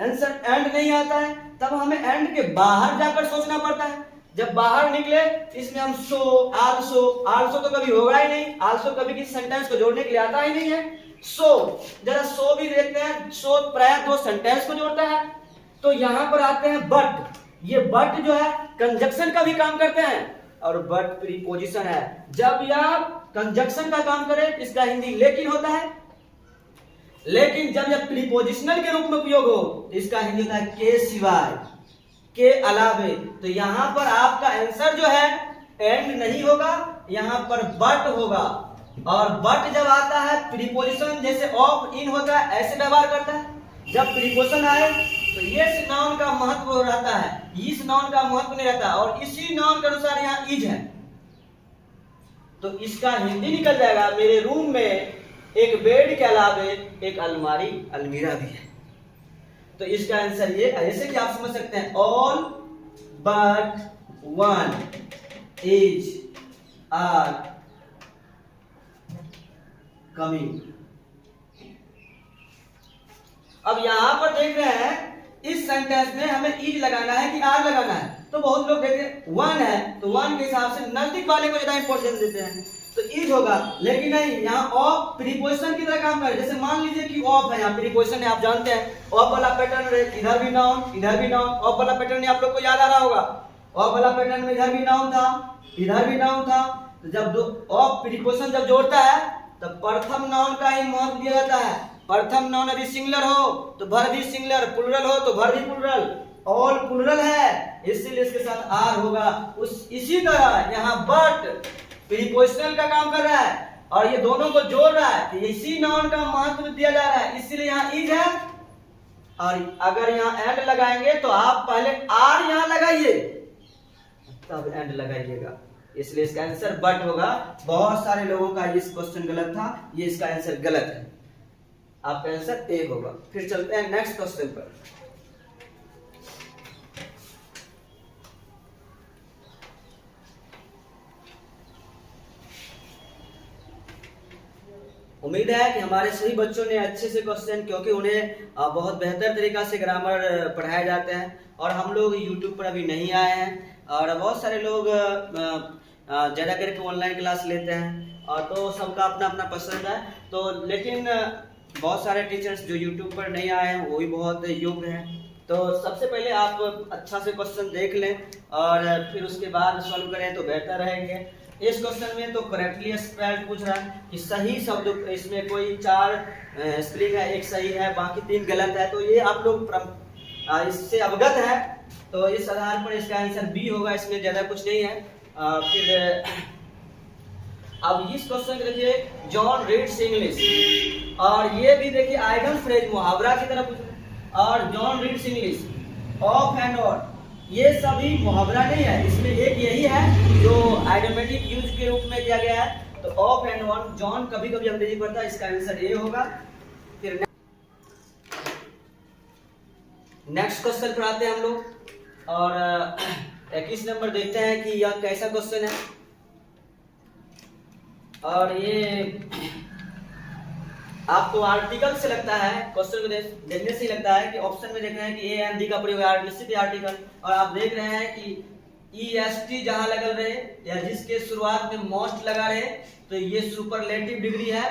आंसर एंड नहीं आता है, तब हमें एंड के बाहर जाकर सोचना पड़ता है। जब बाहर निकले इसमें हम सो, आल्सो तो कभी होगा ही नहीं, आल्सो कभी किसी सेंटेंस को जोड़ने के लिए आता ही नहीं है। सो, जरा सो भी देखते हैं, सो प्राय 2 सेंटेंस को जोड़ता है। तो यहाँ पर आते हैं बट, ये बट जो है कंजक्शन का भी काम करते हैं, और बट प्रीपोजिशन है। जब यह कंजक्शन का काम करे इसका हिंदी लेकिन होता है, लेकिन जब यह प्रीपोजिशनल के रूप में उपयोग हो इसका हिंदी होता है के सिवाय, के अलावे। तो यहाँ पर आपका आंसर जो है एंड नहीं होगा, यहाँ पर बट होगा। और बट जब आता है प्रीपोजिशन, जैसे ऑफ इन होता है ऐसे व्यवहार करता है। जब प्रीपोजिशन आए तो ये नाउन का महत्व रहता है, इस नाउन का महत्व नहीं रहता, और इसी नाउन के अनुसार यहाँ इज है। तो इसका हिंदी निकल जाएगा मेरे रूम में एक बेड के अलावे एक अलमारी, अलमीरा भी है। तो इसका आंसर ये, ऐसे कि आप समझ सकते हैं all but one is are coming. अब यहां पर देख रहे हैं इस सेंटेंस में हमें इज लगाना है कि आर लगाना है। तो बहुत लोग देते 1 है तो 1 के हिसाब से नजदीक वाले को ज्यादा इंपॉर्टेंस देते हैं, तो इज होगा। लेकिन नहीं, यहाँ ऑफ प्रीपोजिशन की तरह काम करे। जैसे मान लीजिए कि ऑफ है, यहाँ प्रीपोजिशन है, आप जानते हैं ऑफ वाला पैटर्न, इधर भी नाउन इधर भी नाउन। ऑफ वाला पैटर्न आप लोग को याद आ रहा होगा, ऑफ वाला पैटर्न में इधर भी नाउन था इधर भी नाउन था। तो जब दो ऑफ प्रीपोजिशन जब जोड़ता है तब प्रथम नाउन का ही महत्व दिया जाता है। प्रथम नाउन यदि सिंगुलर हो तो भर भी सिंगुलर, प्लुरल हो तो भर भी प्लुरल, ऑल प्लुरल है, इसीलिए इसके साथ आर होगा। इसी तरह यहाँ बट प्रीपोजिशनल का काम कर रहा है और ये दोनों को जोड़ रहा है, तो इसी नाउन का महत्व दिया जा रहा है, इसीलिए यहाँ इज है। और अगर यहाँ एंड लगाएंगे तो आप पहले आर यहाँ लगाइए तब एंड लगाइएगा, इसलिए इसका आंसर बट होगा। बहुत सारे लोगों का इस क्वेश्चन गलत था, ये इसका आंसर गलत है, आपका आंसर ए होगा। फिर चलते हैं नेक्स्ट क्वेश्चन पर। उम्मीद है कि हमारे सभी बच्चों ने अच्छे से क्वेश्चन, क्योंकि उन्हें बहुत बेहतर तरीका से ग्रामर पढ़ाए जाते हैं और हम लोग यूट्यूब पर अभी नहीं आए हैं और बहुत सारे लोग ज़्यादा करके ऑनलाइन क्लास लेते हैं और तो सबका अपना अपना पसंद है। तो लेकिन बहुत सारे टीचर्स जो यूट्यूब पर नहीं आए हैं वो भी बहुत योग्य हैं। तो सबसे पहले आप अच्छा से क्वेश्चन देख लें और फिर उसके बाद सॉल्व करें तो बेहतर रहेंगे। इस क्वेश्चन में तो करेक्टली स्पेल्ड पूछ रहा है कि सही शब्द, इसमें कोई 4 स्पेलिंग है, एक सही है बाकी 3 गलत है, तो ये आप लोग इससे अवगत है, तो इस आधार पर इसका आंसर बी होगा, इसमें ज्यादा कुछ नहीं है। फिर अब इस क्वेश्चन को देखिए, जॉन रीड्स इंग्लिश, और ये भी देखिए आइडल फ्रेज मुहावरा की तरह पूछ रहे हैं। और John reads English, of and on, ये सभी मुहावरा नहीं है, इसमें एक यही है जो आइडोमेटिक यूज के रूप में दिया गया है। तो ऑफ एंड ऑन, जॉन कभी कभी अंग्रेजी पढ़ता है, इसका आंसर ए होगा। फिर नेक्स्ट क्वेश्चन पर आते हैं हम लोग और 21 नंबर देखते हैं कि यह कैसा क्वेश्चन है। और ये आपको आर्टिकल से लगता है, क्वेश्चन को देखने से ही लगता है कि ऑप्शन में देख रहे हैं कि ए एंड डी का प्रयोग है, निश्चित ही आर्टिकल। और आप देख रहे हैं कि EST जहां लगल रहे या जिसके शुरुआत में मोस्ट लगा रहे, तो ये सुपरलेटिव डिग्री है।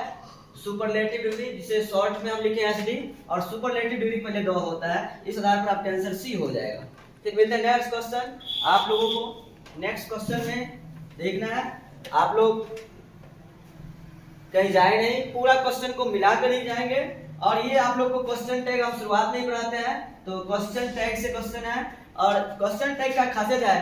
सुपरलेटिव डिग्री जिसे शॉर्ट में हम लिखे SD, और सुपरलेटिव डिग्री पहले 2 होता है, इस आधार पर आपका आंसर सी हो जाएगा। फिर मिलते हैं नेक्स्ट क्वेश्चन। आप लोगों को नेक्स्ट क्वेश्चन में देखना है, आप लोग कहीं जाए नहीं, पूरा क्वेश्चन को मिलाकर ही जाएंगे। और ये आप लोग को क्वेश्चन टैग हम शुरुआत में ही पढ़ाते हैं, तो क्वेश्चन टैग से क्वेश्चन है। और क्वेश्चन टैग का खासियत है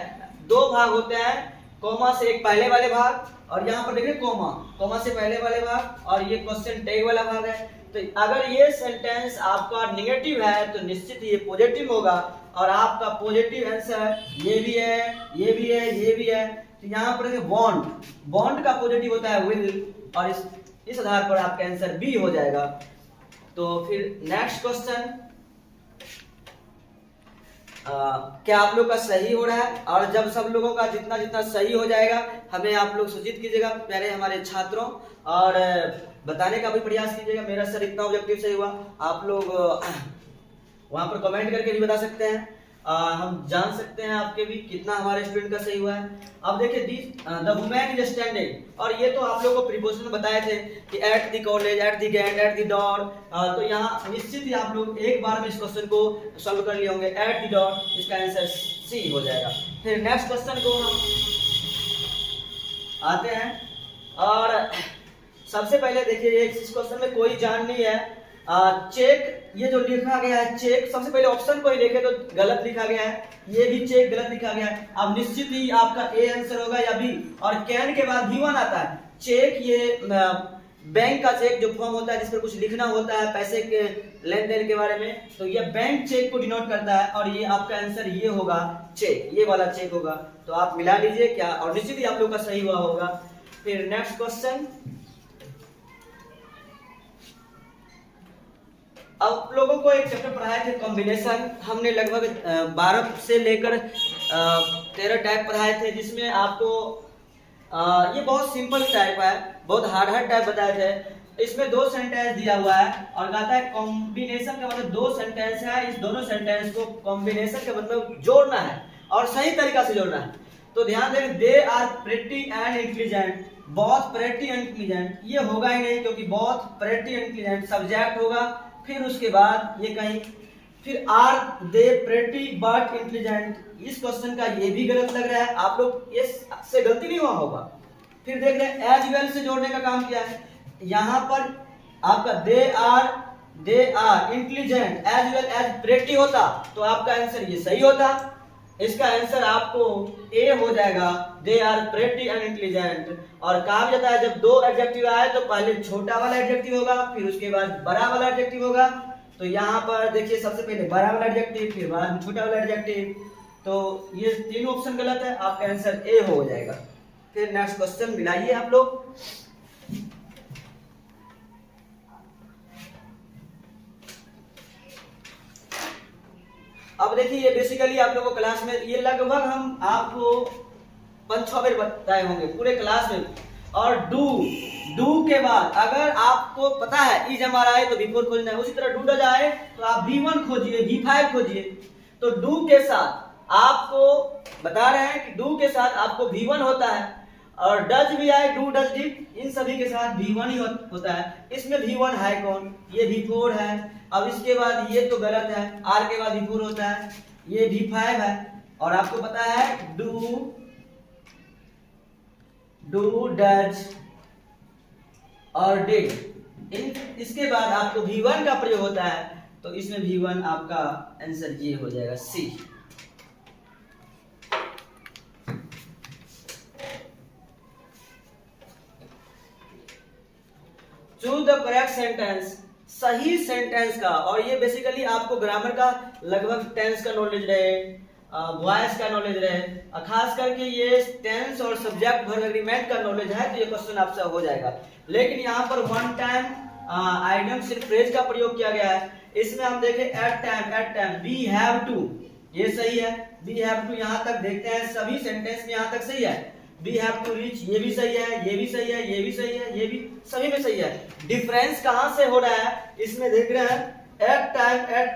2 भाग होते हैं, कोमा से एक पहले वाले भाग, और यहाँ पर देखिए कोमा से पहले वाले भाग, और ये क्वेश्चन टैग वाला भाग है। तो अगर ये सेंटेंस आपका निगेटिव है तो निश्चित ये पॉजिटिव होगा, और आपका पॉजिटिव आंसर ये भी है, ये भी है, ये भी है। तो यहाँ पर देखिए बॉन्ड का पॉजिटिव होता है विल, और इस आधार पर आपका आंसर बी हो जाएगा। तो फिर नेक्स्ट क्वेश्चन, क्या आप लोग का सही हो रहा है? और जब सब लोगों का जितना जितना सही हो जाएगा हमें आप लोग सूचित कीजिएगा प्यारे हमारे छात्रों, और बताने का भी प्रयास कीजिएगा मेरा सर इतना ऑब्जेक्टिव सही हुआ। आप लोग वहां पर कमेंट करके भी बता सकते हैं, हम जान सकते हैं आपके भी कितना हमारे स्टूडेंट का सही हुआ है। अब देखिए द वुमेन इज स्टैंडिंग, और ये तो आप लोगों को प्रीपोजिशन में बताए थे कि at the college, at the gate, at the door, तो यहाँ निश्चित ही आप लोग एक बार में इस क्वेश्चन को सॉल्व कर लिए होंगे। एट द डोर, इसका आंसर सी हो जाएगा। फिर नेक्स्ट क्वेश्चन को हम आते हैं, और सबसे पहले देखिए इस क्वेश्चन में कोई जान नहीं है। चेक, ये जो लिखा गया है चेक, सबसे पहले ऑप्शन को ही देखें तो गलत लिखा गया है, ये भी चेक गलत लिखा गया है। अब निश्चित ही आपका ए आंसर होगा या बी, और कैन के बाद भी 1 आता है। चेक ये बैंक का चेक जो फॉर्म होता है जिस पर कुछ लिखना होता है पैसे के लेन देन के बारे में, तो ये बैंक चेक को डिनोट करता है, और ये आपका आंसर ये होगा चेक, ये वाला चेक होगा। तो आप मिला लीजिए क्या, और निश्चित ही आप लोग का सही हुआ होगा। फिर नेक्स्ट क्वेश्चन, अब लोगों को एक चैप्टर पढ़ाए थे कॉम्बिनेशन, हमने लगभग 12 से लेकर 13 टाइप पढ़ाए थे, जिसमें आपको ये बहुत सिंपल टाइप है, बहुत हार्ड टाइप बताए थे। इसमें दो सेंटेंस दिया हुआ है और कहता है कॉम्बिनेशन का मतलब दो सेंटेंस है, इस दोनों सेंटेंस को कॉम्बिनेशन का मतलब जोड़ना है और सही तरीका से जोड़ना है। तो ध्यान दें, they are pretty and intelligent, बहुत प्रेटी एंड इंटेलिजेंट, ये होगा ही नहीं क्योंकि बहुत प्रेटी एंड इंटेलिजेंट सब्जेक्ट होगा, फिर उसके बाद ये कहीं फिर are they pretty but intelligent, इस क्वेश्चन का ये भी गलत लग रहा है, आप लोग इससे गलती नहीं हुआ होगा। फिर देख रहे हैं एज वेल से जोड़ने का काम किया है, यहाँ पर आपका they are intelligent as well as pretty होता तो आपका आंसर ये सही होता, इसका आंसर आपको ए हो जाएगा, they are pretty and intelligent. और कहा जाता है जब दो एडजेक्टिव आए तो पहले छोटा वाला एडजेक्टिव होगा फिर उसके बाद बड़ा वाला एडजेक्टिव होगा, तो यहाँ पर देखिए सबसे पहले बड़ा वाला एडजेक्टिव फिर बाद में छोटा वाला एडजेक्टिव, तो ये तीनों ऑप्शन गलत है, आपका आंसर ए हो जाएगा। फिर नेक्स्ट क्वेश्चन मिलाइए आप लोग। अब देखिए ये बेसिकली आप लोगों को क्लास में ये लगभग हम आपको 5-6 बार बताए होंगे पूरे क्लास में। और डू के बाद अगर आपको पता है इज हमारा है तो V4 खोजना है, उसी तरह डू डज आए तो आप V1 खोजिए V5 खोजिए। तो डू के साथ आपको बता रहे हैं कि डू के साथ आपको V1 होता है और डज भी आए डू डज डिड, इन सभी के साथ V1 ही होता है। इसमें V1 है कौन, ये V4 है। अब इसके बाद ये तो गलत है, आर के बाद V4 होता है, ये V5 है। और आपको पता है डू डज और डिड, इसके बाद आपको V1 का प्रयोग होता है, तो इसमें V1 आपका आंसर ये हो जाएगा सी। चूज द करेक्ट सेंटेंस, सही सेंटेंस का। और ये बेसिकली आपको ग्रामर का लगभग टेंस का नॉलेज रहे, वॉइस का नॉलेज रहे, खास करके ये टेंस और सब्जेक्ट वर्ब एग्रीमेंट का नॉलेज है तो ये क्वेश्चन आपसे हो जाएगा। लेकिन यहाँ पर वन टाइम आइडियम सिर्फ फ्रेज का प्रयोग किया गया है। इसमें हम देखें at time we have to, ये सही है, वी हैव टू यहाँ तक देखते हैं सभी सेंटेंस में यहाँ तक सही है। वी हैव टू रीच, ये भी सही है, ये भी सही है, ये भी सही है, ये भी सभी में सही है। डिफरेंस कहाँ से हो रहा है, इसमें देख रहे हैं एट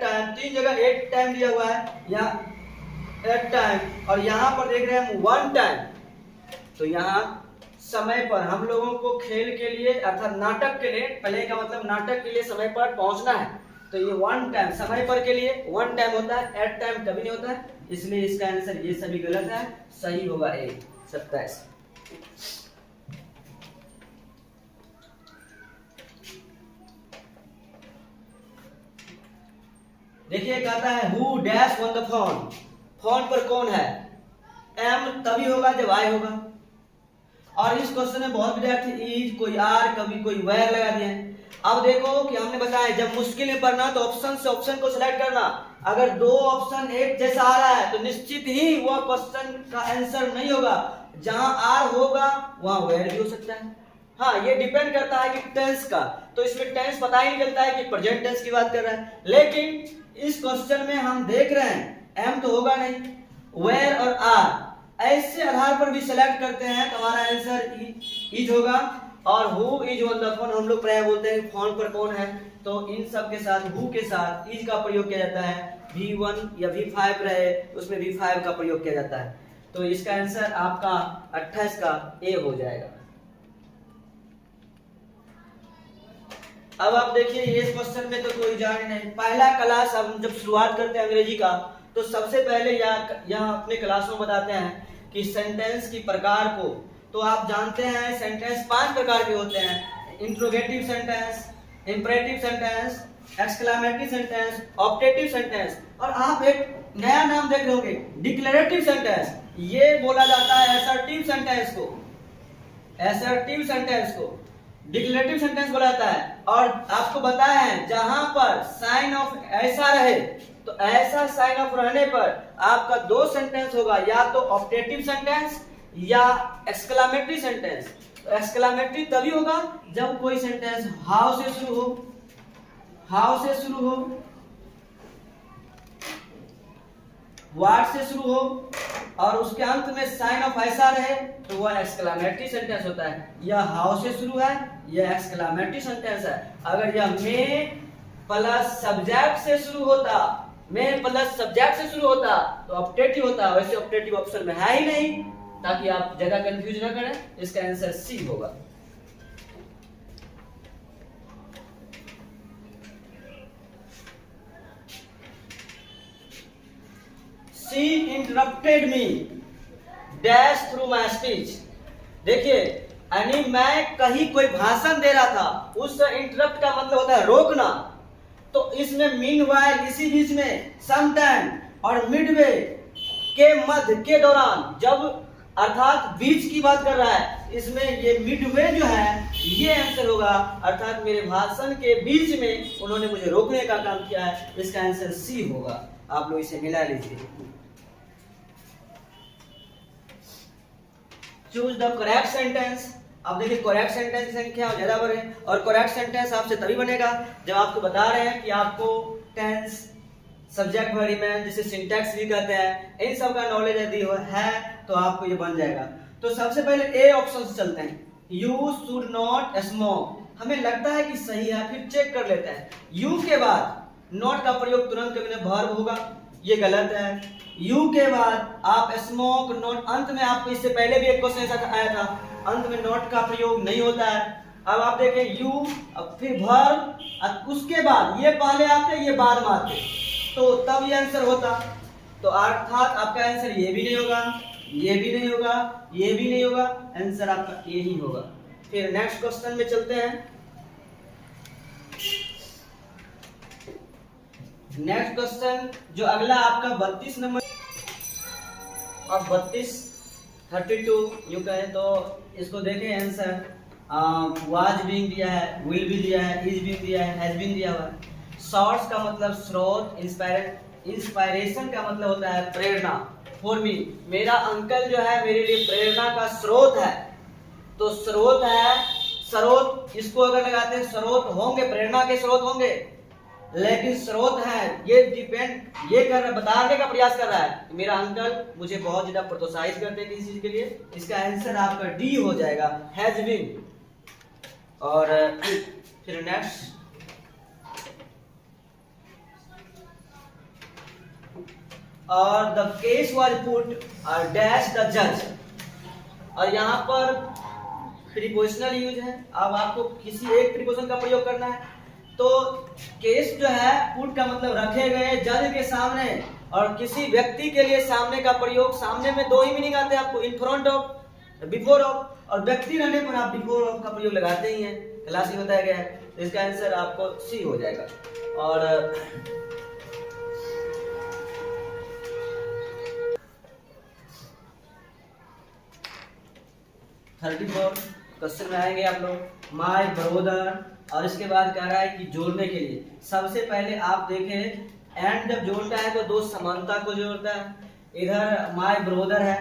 टाइम, तीन जगह एट टाइम दिया हुआ है, यहाँ एट टाइम और यहाँ पर देख रहे हैं वन टाइम। तो यहाँ समय पर हम लोगों को खेल के लिए अर्थात नाटक के लिए, पहले का मतलब नाटक के लिए समय पर पहुंचना है, तो ये वन टाइम समय पर के लिए वन टाइम होता है, एट टाइम कभी नहीं होता है, इसलिए इसका आंसर ये सभी गलत है, सही होगा ए 27। देखिए कहता है who dash on the phone, phone पर कौन है, एम तभी होगा जब आई होगा। और इस क्वेश्चन में बहुत विद्यार्थी इज, कोई आर, कभी कोई वेयर लगा दिए। अब देखो कि हमने बताया जब मुश्किल में पढ़ना तो ऑप्शन से ऑप्शन को सिलेक्ट करना, अगर दो ऑप्शन एक जैसा आ रहा है तो निश्चित ही वह क्वेश्चन का आंसर नहीं होगा, जहां आर होगा वहां वेयर भी हो सकता है। हाँ, ये डिपेंड करता है कि टेंस का, तो इसमें टेंस पता ही नहीं चलता है कि प्रेजेंट टेंस की बात कर रहा है। लेकिन इस क्वेश्चन में हम देख रहे हैं एम तो होगा नहीं, वेयर और आर ऐसे आधार पर भी सिलेक्ट करते हैं तो हमारा आंसर इज होगा। और who is on the phone, हम लोग प्राय बोलते हैं फोन पर कौन है, तो इन सब के साथ हु के साथ इज का प्रयोग किया जाता है। V1 या V5 रहे उसमें V5 का प्रयोग किया जाता है, तो इसका आंसर आपका 28 का ए हो जाएगा। अब आप देखिए ये क्वेश्चन में तो कोई जान नहीं, पहला क्लास हम जब शुरुआत करते हैं अंग्रेजी का तो सबसे पहले यहाँ अपने क्लास में बताते हैं कि सेंटेंस की प्रकार को। तो आप जानते हैं सेंटेंस 5 प्रकार के होते हैं, interrogative sentence, imperative sentence, exclamatory sentence, optative sentence, और आप एक नया नाम देख रहे होंगे डिक्लेरेटिव सेंटेंस। ये बोला जाता है असर्टिव सेंटेंस को, असर्टिव सेंटेंस को डिक्लेरेटिव सेंटेंस बोला जाता है। और आपको बताया है जहां पर साइन ऑफ ऐसा रहे तो ऐसा साइन ऑफ रहने पर आपका दो सेंटेंस होगा, या तो ऑप्टेटिव सेंटेंस या एक्सक्लेमेटरी सेंटेंस। तो एक्सक्लेमेटरी तभी होगा जब कोई सेंटेंस हाउ से शुरू हो, हाउ से शुरू हो, व्हाट से शुरू हो, और उसके अंत में साइन ऑफ ऐसा रहे तो वह एक्सक्लेमेटरी सेंटेंस होता है। यह हाउ से शुरू है, यह एक्सक्लेमेटरी सेंटेंस है। अगर यह में प्लस सब्जेक्ट से शुरू होता, में प्लस सब्जेक्ट से शुरू होता तो ऑप्टेटिव होता, वैसे ऑप्टेटिव ऑप्शन में है ही नहीं, ताकि आप जगह कंफ्यूज ना करें। इसका आंसर सी होगा। She interrupted me dash through my speech। देखिए, यानी मैं कहीं कोई भाषण दे रहा था, उस इंटरप्ट का मतलब होता है रोकना। तो इसमें मीनवाइल, इसी बीच में, समटाइम और मिडवे के मध्य के दौरान, जब अर्थात बीच की बात कर रहा है, इसमें ये मिडवे जो है ये आंसर होगा। अर्थात मेरे भाषण के बीच में उन्होंने मुझे रोकने का काम किया है। इसका आंसर सी होगा। आप लोग इसे मिला लीजिए। Choose the correct sentence. अब देखिए, करेक्ट सेंटेंस की संख्या ज्यादा बढ़े, और करेक्ट सेंटेंस आपसे तभी बनेगा जब आपको बता रहे हैं कि आपको टेंस, सब्जेक्ट वर्ब में, जिसे सिंटैक्स भी कहते हैं, इन सब का नॉलेज यदि है तो आपको ये बन जाएगा। तो सबसे पहले ए ऑप्शन से चलते हैं। You should not smoke. हमें लगता है कि सही है, फिर चेक कर लेते हैं। यू के बाद नॉट का प्रयोग तुरंत कभी वर्ब होगा, ये गलत है। यू के बाद आप स्मोक, नॉट, अंत में आपको इससे पहले भी एक क्वेश्चन ऐसा आया था, अंत में नॉट का प्रयोग नहीं होता है। अब आप देखें यू, अब फिर वर्ब, उसके बाद ये पहले आते, ये बाद में आते, तो तब ये आंसर होता। तो अर्थात आपका आंसर ये भी नहीं होगा, ये भी नहीं होगा, ये भी नहीं होगा, आंसर आपका ये ही होगा। फिर नेक्स्ट क्वेश्चन में चलते हैं। नेक्स्ट क्वेश्चन जो अगला आपका 32 नंबर, अब 32 यूं कहें तो इसको देखें आंसर। वाज बीइंग दिया है, विल भी दिया है, इज बीइंग दिया है, हैज बीन दिया हुआ है। सोर्स का मतलब स्रोत, इंस्पायरेशन का मतलब होता है प्रेरणा। फॉर मी, मेरा अंकल जो है मेरे लिए प्रेरणा का स्रोत है। तो स्रोत है, स्रोत, इसको अगर लगाते हैं स्रोत होंगे, प्रेरणा के स्रोत होंगे, लेकिन स्रोत है, ये डिपेंड, ये कर बताने का प्रयास कर रहा है कि मेरा अंकल मुझे बहुत ज्यादा प्रोत्साहित करते हैं किसी चीज के लिए। इसका आंसर आपका डी हो जाएगा, हैज बीन। और फिर नेक्स्ट, और the case was put dash the जज। और यहाँ पर प्रीपोजिशनल यूज है। अब आपको किसी एक प्रीपोजिशन का प्रयोग करना है। तो केस जो है, पुट का मतलब रखे गए, जज के सामने, और किसी व्यक्ति के लिए सामने का प्रयोग, सामने में दो ही मीनिंग आते हैं आपको, in front of, before of, और व्यक्ति रहने पर आप बिफोर ऑफ का प्रयोग लगाते ही हैं, क्लास में बताया गया है। तो इसका आंसर आपको सी हो जाएगा। और 34 क्वेश्चन में आएंगे आप लोग। माय ब्रदर, और इसके बाद कह रहा है कि जोड़ने के लिए सबसे पहले आप देखें, एंड जब जोड़ता है तो दो समानता को जोड़ता है। इधर माय ब्रदर है,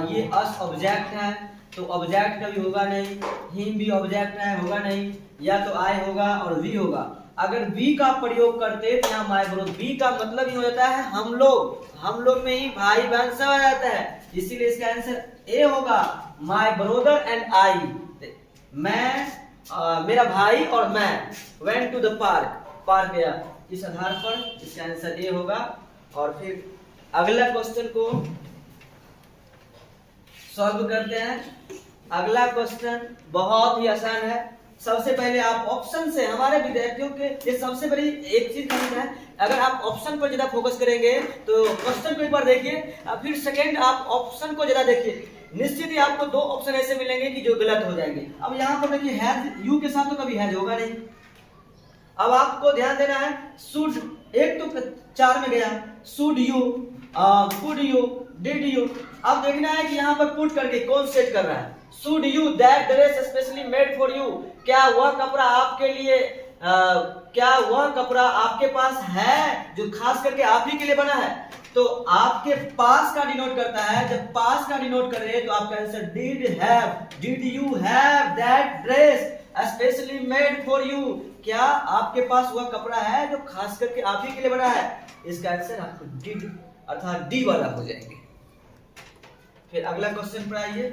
ये अस ऑब्जेक्ट है, तो ऑब्जेक्ट कभी होगा नहीं, हिम भी ऑब्जेक्ट है, होगा नहीं, या तो आई होगा और वी होगा। अगर बी का प्रयोग करते तो यहाँ माय ब्रदर, बी का मतलब ही हो जाता है हम लोग में ही भाई बहन सब आ जाता है, इसीलिए इसका आंसर ए होगा, माय ब्रदर एंड आई। मैं, मेरा भाई और मैं, वेंट टू द पार्क गया। इस आधार पर इसका आंसर ए होगा। और फिर अगला क्वेश्चन को सॉल्व करते हैं। अगला क्वेश्चन बहुत ही आसान है। सबसे पहले आप ऑप्शन से, हमारे विद्यार्थियों के ये सबसे बड़ी एक चीज है, अगर आप ऑप्शन पर ज्यादा फोकस करेंगे तो क्वेश्चन को एक बार देखिए, फिर सेकंड आप ऑप्शन को ज्यादा देखिए, निश्चित ही आपको दो ऑप्शन ऐसे मिलेंगे कि जो गलत हो जाएंगे। अब यहाँ पर देखिए हैज, यू के साथ तो कभी हैज होगा नहीं। अब आपको ध्यान देना है, शुड, एक तो 4 में गया, should you, could you, did you. अब देखना है कि यहाँ पर पुट करके कौन सेट कर रहा है। Should you that dress specially made for you, क्या वह कपड़ा आपके लिए, क्या वह कपड़ा आपके पास है जो खास करके आप ही के लिए बना है। तो आपके पास का डिनोट करता है, जब पास का डिनोट कर रहे हैं तो आपका answer did have, did you have that dress specially made for you, क्या आपके पास वह कपड़ा है जो खास करके आप ही के लिए बना है। इसका आंसर आपको डिड अर्थात डी वाला हो जाएंगे। फिर अगला क्वेश्चन पर आइए।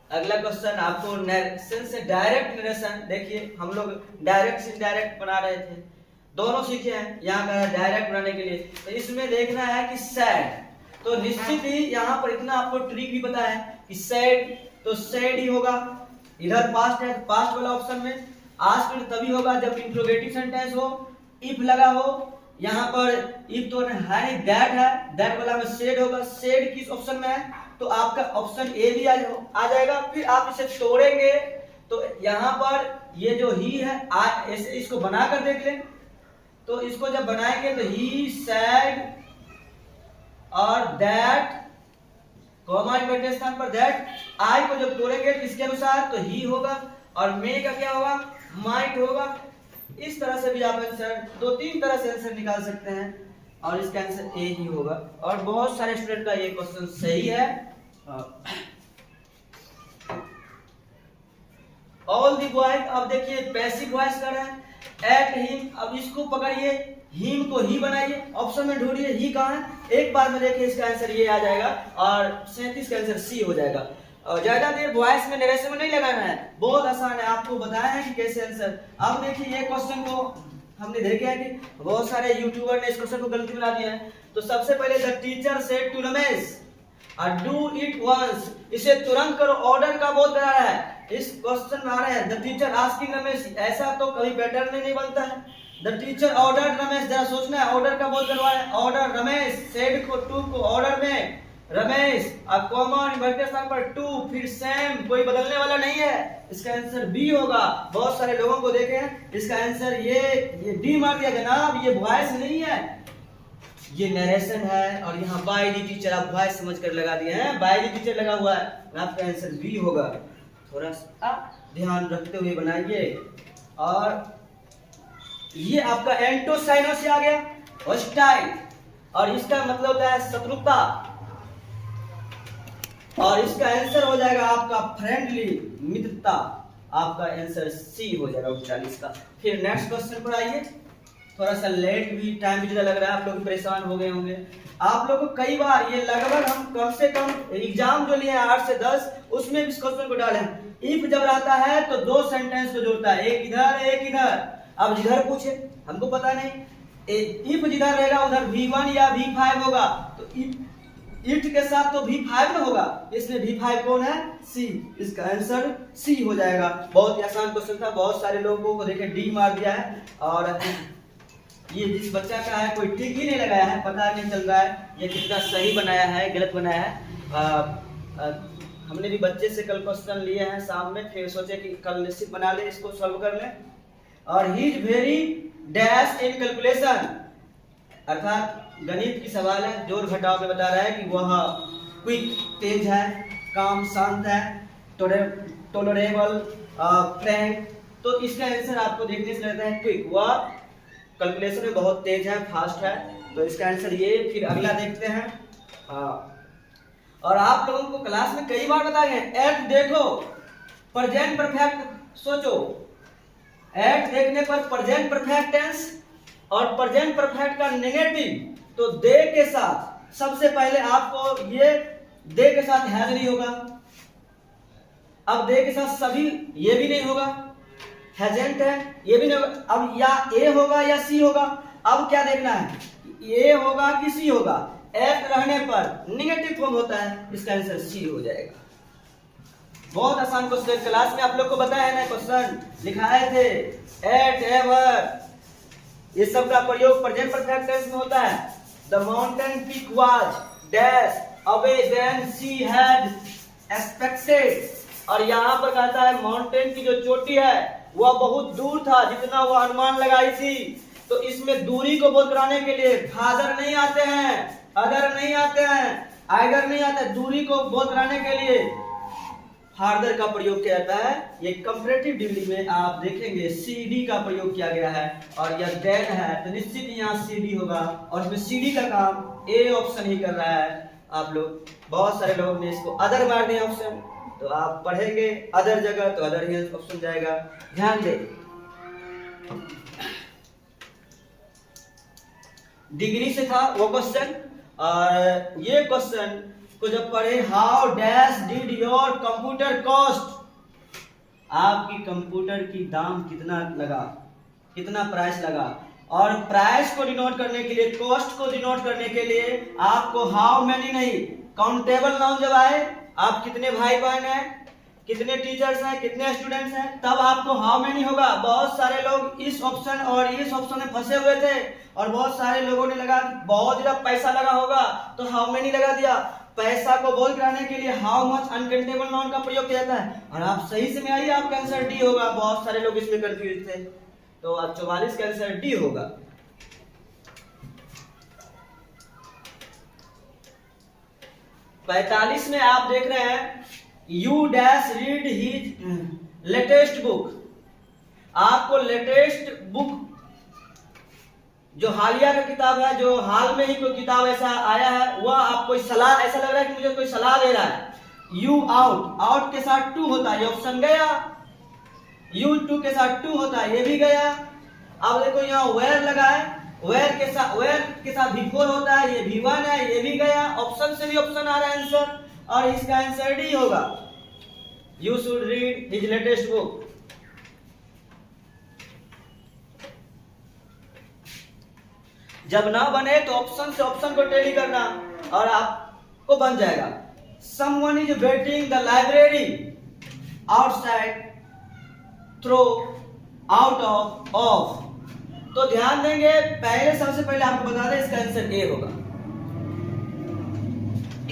अगला क्वेश्चन आपको नरेशन से डायरेक्ट नरेशन, देखिए हम लोग डायरेक्ट से इनडायरेक्ट बना रहे थे, दोनों सीखे हैं। यहाँ का डायरेक्ट बनाने के लिए तो इसमें देखना है कि सैड, तो निश्चित ही यहाँ पर इतना आपको ट्रिक भी पता है कि सैड, तो सैड ही होगा। इधर पास्ट है, पास्ट वाला ऑप्शन में आस्क्ड तभी होगा जब इंट्रोगेटिव सेंटेंस हो, इफ लगा हो। यहाँ पर इफ तो है नहीं, दैट है, दैट वाला में सेड होगा। सेड किस ऑप्शन में है, तो आपका ऑप्शन ए भी आ जाएगा। फिर आप इसे तोड़ेंगे तो यहाँ पर ये जो ही है ऐसे इसको बनाकर देख लें, तो इसको जब बनाएंगे तो ही, सैड और दैट, कॉमा इन्वर्टेड स्थान पर दैट, आई को जब तोड़ेंगे तो इसके अनुसार तो ही होगा और मे का क्या होगा, माइट होगा। इस तरह से भी आप आंसर, दो तीन तरह से आंसर निकाल सकते हैं और इसका आंसर ए ही होगा। और बहुत सारे स्टूडेंट का ये क्वेश्चन सही है। ऑल द बॉयज, अब देखिए पैसिव वॉइस कर रहे हैं, एट हिम, अब इसको पकड़िए, हिम को ही बनाइए, ऑप्शन में ढूंढिए ही कहाँ है, एक बार में देखिए इसका आंसर ये आ जाएगा और 37 का आंसर सी हो जाएगा। और ज्यादा देर वॉइस में नरेशन में नहीं लगाना है, बहुत आसान है, आपको बताया है कि कैसे आंसर। अब देखिए ये क्वेश्चन को हमने देखा है कि बहुत सारे यूट्यूबर ने इस क्वेश्चन को गलती बना दिया है। तो सबसे पहले the teacher said to Ramesh do it once, इसे तुरंत करो, ऑर्डर का बोध करा रहा है। इस क्वेश्चन में आ रहा है द टीचर आस्किंग रमेश, ऐसा तो कभी पैटर्न नहीं बनता है। द टीचर ऑर्डर रमेश, जरा सोचना है, ऑर्डर का बोध करवा है, ऑर्डर रमेश, सेड को टू को ऑर्डर में रमेश, अब कॉमा इन्वर्टेड स्थान पर टू, फिर सेम, कोई बदलने वाला नहीं है, इसका आंसर बी होगा। बहुत सारे लोगों को देखे हैं इसका आंसर ये डी मार दिया जनाब, ये वॉइस नहीं है, ये नरेशन है। और यहाँ बाय द टीचर आप वॉइस समझ कर लगा दिए हैं, बाय द टीचर लगा हुआ है, आपका आंसर बी होगा। थोड़ा सा ध्यान रखते हुए बनाइए। और ये आपका एंटोसाइनो से आ गया, होस्टाइल, और इसका मतलब होता है शत्रुता, और इसका आंसर हो जाएगा आपका फ्रेंडली, मित्रता, आपका आंसर सी हो जाएगा 39 का। फिर नेक्स्ट क्वेश्चन पर आइए। थोड़ा सा लेट भी, टाइम भी ज्यादा लग रहा है, आप लोग परेशान हो गए होंगे। आप लोगों को कई बार ये लगभग हम कम से कम एग्जाम जो लिए 8 से 10 उसमें भी इस क्वेश्चन को डाले। इफ जब रहता है तो दो सेंटेंस को जोड़ता है, एक इधर एक इधर। अब जिधर पूछे हमको पता नहीं, इफ जिधर रहेगा उधर V1 या V5 होगा, तो इफ के साथ तो V5 ना होगा, इसमें V5 कौन है, सी, इसका आंसर सी हो जाएगा। बहुत ही आसान क्वेश्चन था, बहुत सारे लोगों को देखे डी मार दिया है। और ये जिस बच्चा का है कोई टिक ही नहीं लगाया है, पता नहीं चल रहा है ये कितना सही बनाया है गलत बनाया है। हमने भी बच्चे से कल क्वेश्चन लिए हैं शाम में, फिर सोचे कि कल निश्चित बना ले, इसको सॉल्व कर लें। और he is very dash in calculation, अर्थात गणित की सवाल है, जोड़ घटाव में बता रहा है कि वह क्विक तेज है, काम शांत है, टोलरेबल फ्रैंक, तो इसका आंसर आपको देखने से लगता है क्विक, वह कैलकुलेशन में बहुत तेज है, फास्ट है, तो इसका आंसर ये। फिर अगला देखते हैं। और आप लोगों को क्लास में कई बार बताए हैं, एट देखो, प्रेजेंट परफेक्ट सोचो, एट देखने पर प्रेजेंट परफेक्ट टेंस और प्रेजेंट परफेक्ट का नेगेटिव, तो दे के साथ सबसे पहले आपको ये दे के साथ हैज नहीं होगा, अब दे के साथ सभी ये भी नहीं होगा, हैजेंट है ये भी नहीं होगा, अब या ए होगा या सी होगा। अब क्या देखना है, ए होगा कि सी होगा, एट रहने पर नेगेटिव फॉर्म होता है, इसका आंसर सी हो जाएगा। बहुत आसान क्वेश्चन, क्लास में आप लोग को बताया है ना, क्वेश्चन लिखाए थे, एट, एवर, ये सब का प्रयोग प्रेजेंट परफेक्ट टेंस में होता है। The mountain peak was dash away than she had expected, और यहाँ पर कहता है माउंटेन की जो चोटी है वह बहुत दूर था जितना वह अनुमान लगाई थी। तो इसमें दूरी को बोध कराने के लिए फादर नहीं आते हैं, अदर नहीं आते हैं, आइदर नहीं आते, दूरी को बोध कराने के लिए फादर का प्रयोग किया जाता है। ये कंपैरेटिव डिग्री में आप देखेंगे सीडी का प्रयोग किया गया है, और यह देन है तो निश्चित यहाँ सीडी होगा, और इसमें सीडी का काम ए ऑप्शन ही कर रहा है। आप लोग, बहुत सारे लोगों ने इसको अदर मार दिया ऑप्शन, तो आप पढ़ेंगे अदर जगह तो अदर ही ऑप्शन जाएगा, ध्यान दे। डिग्री से था वो क्वेश्चन, और ये क्वेश्चन को जब पढ़े, how dash did your computer cost, आपकी कंप्यूटर की दाम कितना लगा, कितना प्राइस लगा। और प्राइस को डिनोट करने के लिए, कॉस्ट को डिनोट करने के लिए आपको हाउ मेनी नहीं, काउंटेबल नाउन जब आए, आप कितने भाई बहन हैं, कितने टीचर्स हैं, कितने स्टूडेंट्स हैं, तब आपको हाउ मेनी होगा। बहुत सारे लोग इस ऑप्शन और इस ऑप्शन में फंसे हुए थे और बहुत सारे लोगों ने लगा बहुत ज्यादा पैसा लगा होगा तो हाउ मेनी लगा दिया। पैसा को बोल कराने के लिए हाउ मच अनकाउंटेबल नाउन का प्रयोग किया जाता है। और आप सही से में आइए, आपका आंसर डी होगा। बहुत सारे लोग इसमें कंफ्यूज थे, तो अब 44 का आंसर डी होगा। पैतालीस में आप देख रहे हैं, you dash read his latest book, आपको लेटेस्ट बुक जो हालिया का किताब है, जो हाल में ही कोई किताब ऐसा आया है, वह आप कोई सलाह, ऐसा लग रहा है कि मुझे कोई सलाह दे रहा है। यू आउट, आउट के साथ टू होता है, ये ऑप्शन गया। यू टू के साथ टू होता है, ये भी गया। अब देखो यहाँ वेयर लगा है, वेयर के साथ बिफोर होता है, ये भी वन है, ये भी गया। ऑप्शन से भी ऑप्शन आ रहा है आंसर, और इसका आंसर डी होगा। You should read his latest book. जब ना बने तो ऑप्शन से ऑप्शन को टैली करना और आपको बन जाएगा। Someone is waiting the library outside through out of. तो ध्यान देंगे, पहले सबसे पहले आपको बता दें, इसका आंसर ए होगा।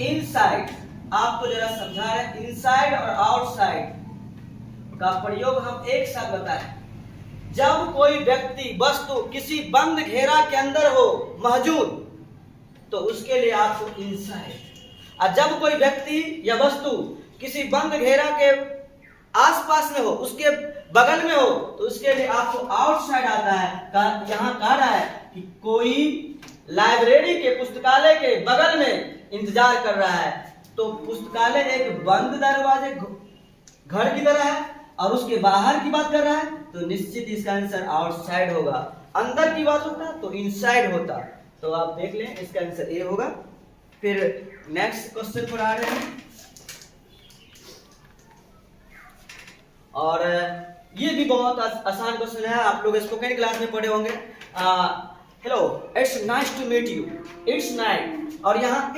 इनसाइड आपको जरा समझा रहे हैं, इनसाइड और आउटसाइड का प्रयोग हम एक साथ बताएं। जब कोई व्यक्ति वस्तु किसी बंद घेरा के अंदर हो मौजूद, तो उसके लिए आपको इनसाइड। और जब कोई व्यक्ति या वस्तु किसी बंद घेरा के आसपास में हो, उसके बगल में हो, तो उसके लिए आपको आउटसाइड आता है। यहाँ कह रहा है कि कोई लाइब्रेरी के, पुस्तकालय के बगल में इंतजार कर रहा है, तो पुस्तकालय एक बंद दरवाजे घर की तरह है और उसके बाहर की बात कर रहा है, तो निश्चित इसका आंसर आउटसाइड होगा। अंदर की बात होता तो इनसाइड होता। तो आप देख लें, इसका आंसर ए होगा। फिर नेक्स्ट क्वेश्चन पर आ रहे हैं, और ये भी बहुत आसान क्वेश्चन है, आप लोग स्पोकन क्लास में पढ़े होंगे। Hello, it's nice to meet you, it's nice, और यहाँ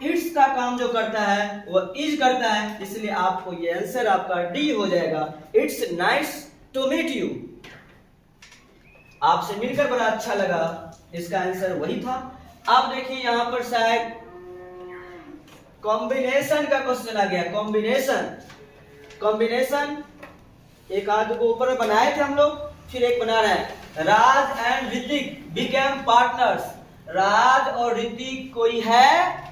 इट्स का काम जो करता है वो इज करता है, इसलिए आपको ये आंसर आपका डी हो जाएगा। It's nice to meet you, आपसे मिलकर बड़ा अच्छा लगा, इसका आंसर वही था। आप देखिए यहाँ पर शायद कॉम्बिनेशन का क्वेश्चन आ गया। कॉम्बिनेशन एक आध को ऊपर में बनाए थे हम लोग, फिर एक बना रहे हैं। राज एंड ऋतिक बिकेम पार्टनर्स, राज और ऋतिक कोई है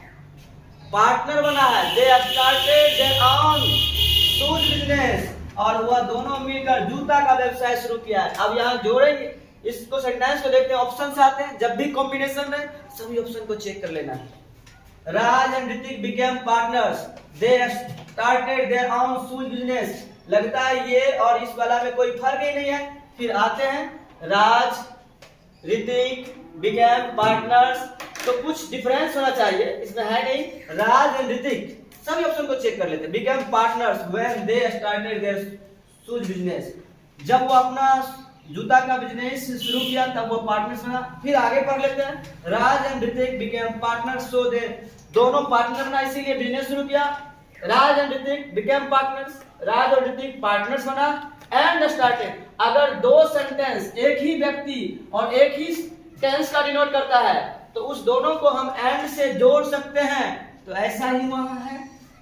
पार्टनर बना है। दे started their own shoes business, और वह दोनों मिलकर जूता का व्यवसाय शुरू किया है। अब यहाँ जोड़ेंगे इसको, सेंटेंस को देखते हैं, ऑप्शन से आते हैं। जब भी कॉम्बिनेशन में सभी ऑप्शन को चेक कर लेना है। Raj and Hrithik became partners, they started their own shoes business. लगता है ये और इस वाला में कोई फर्क ही नहीं है। फिर आते हैं, राज ऋतिक बिकेम पार्टनर्स, तो कुछ डिफरेंस होना चाहिए, इसमें है नहीं। राज एंड ऋतिक, सभी ऑप्शन को चेक कर लेते हैं। Became partners when they started there shoes business, जब वो अपना जूता का बिजनेस शुरू किया तब वो पार्टनर्स बना। फिर आगे पढ़ लेते हैं, राज एंड ऋतिक बिकेम पार्टनर्स, सो दे दोनों पार्टनर बना, इसीलिए बिजनेस शुरू किया। राज एंड ऋतिक बिकेम पार्टनर्स, राज और ऋतिक पार्टनर्स बना। एंड स्टार्टेड, अगर दो सेंटेंस एक ही व्यक्ति और एक ही टेंस का डिनोट करता है तो उस दोनों को हम एंड से जोड़ सकते हैं। तो ऐसा ही वहां है,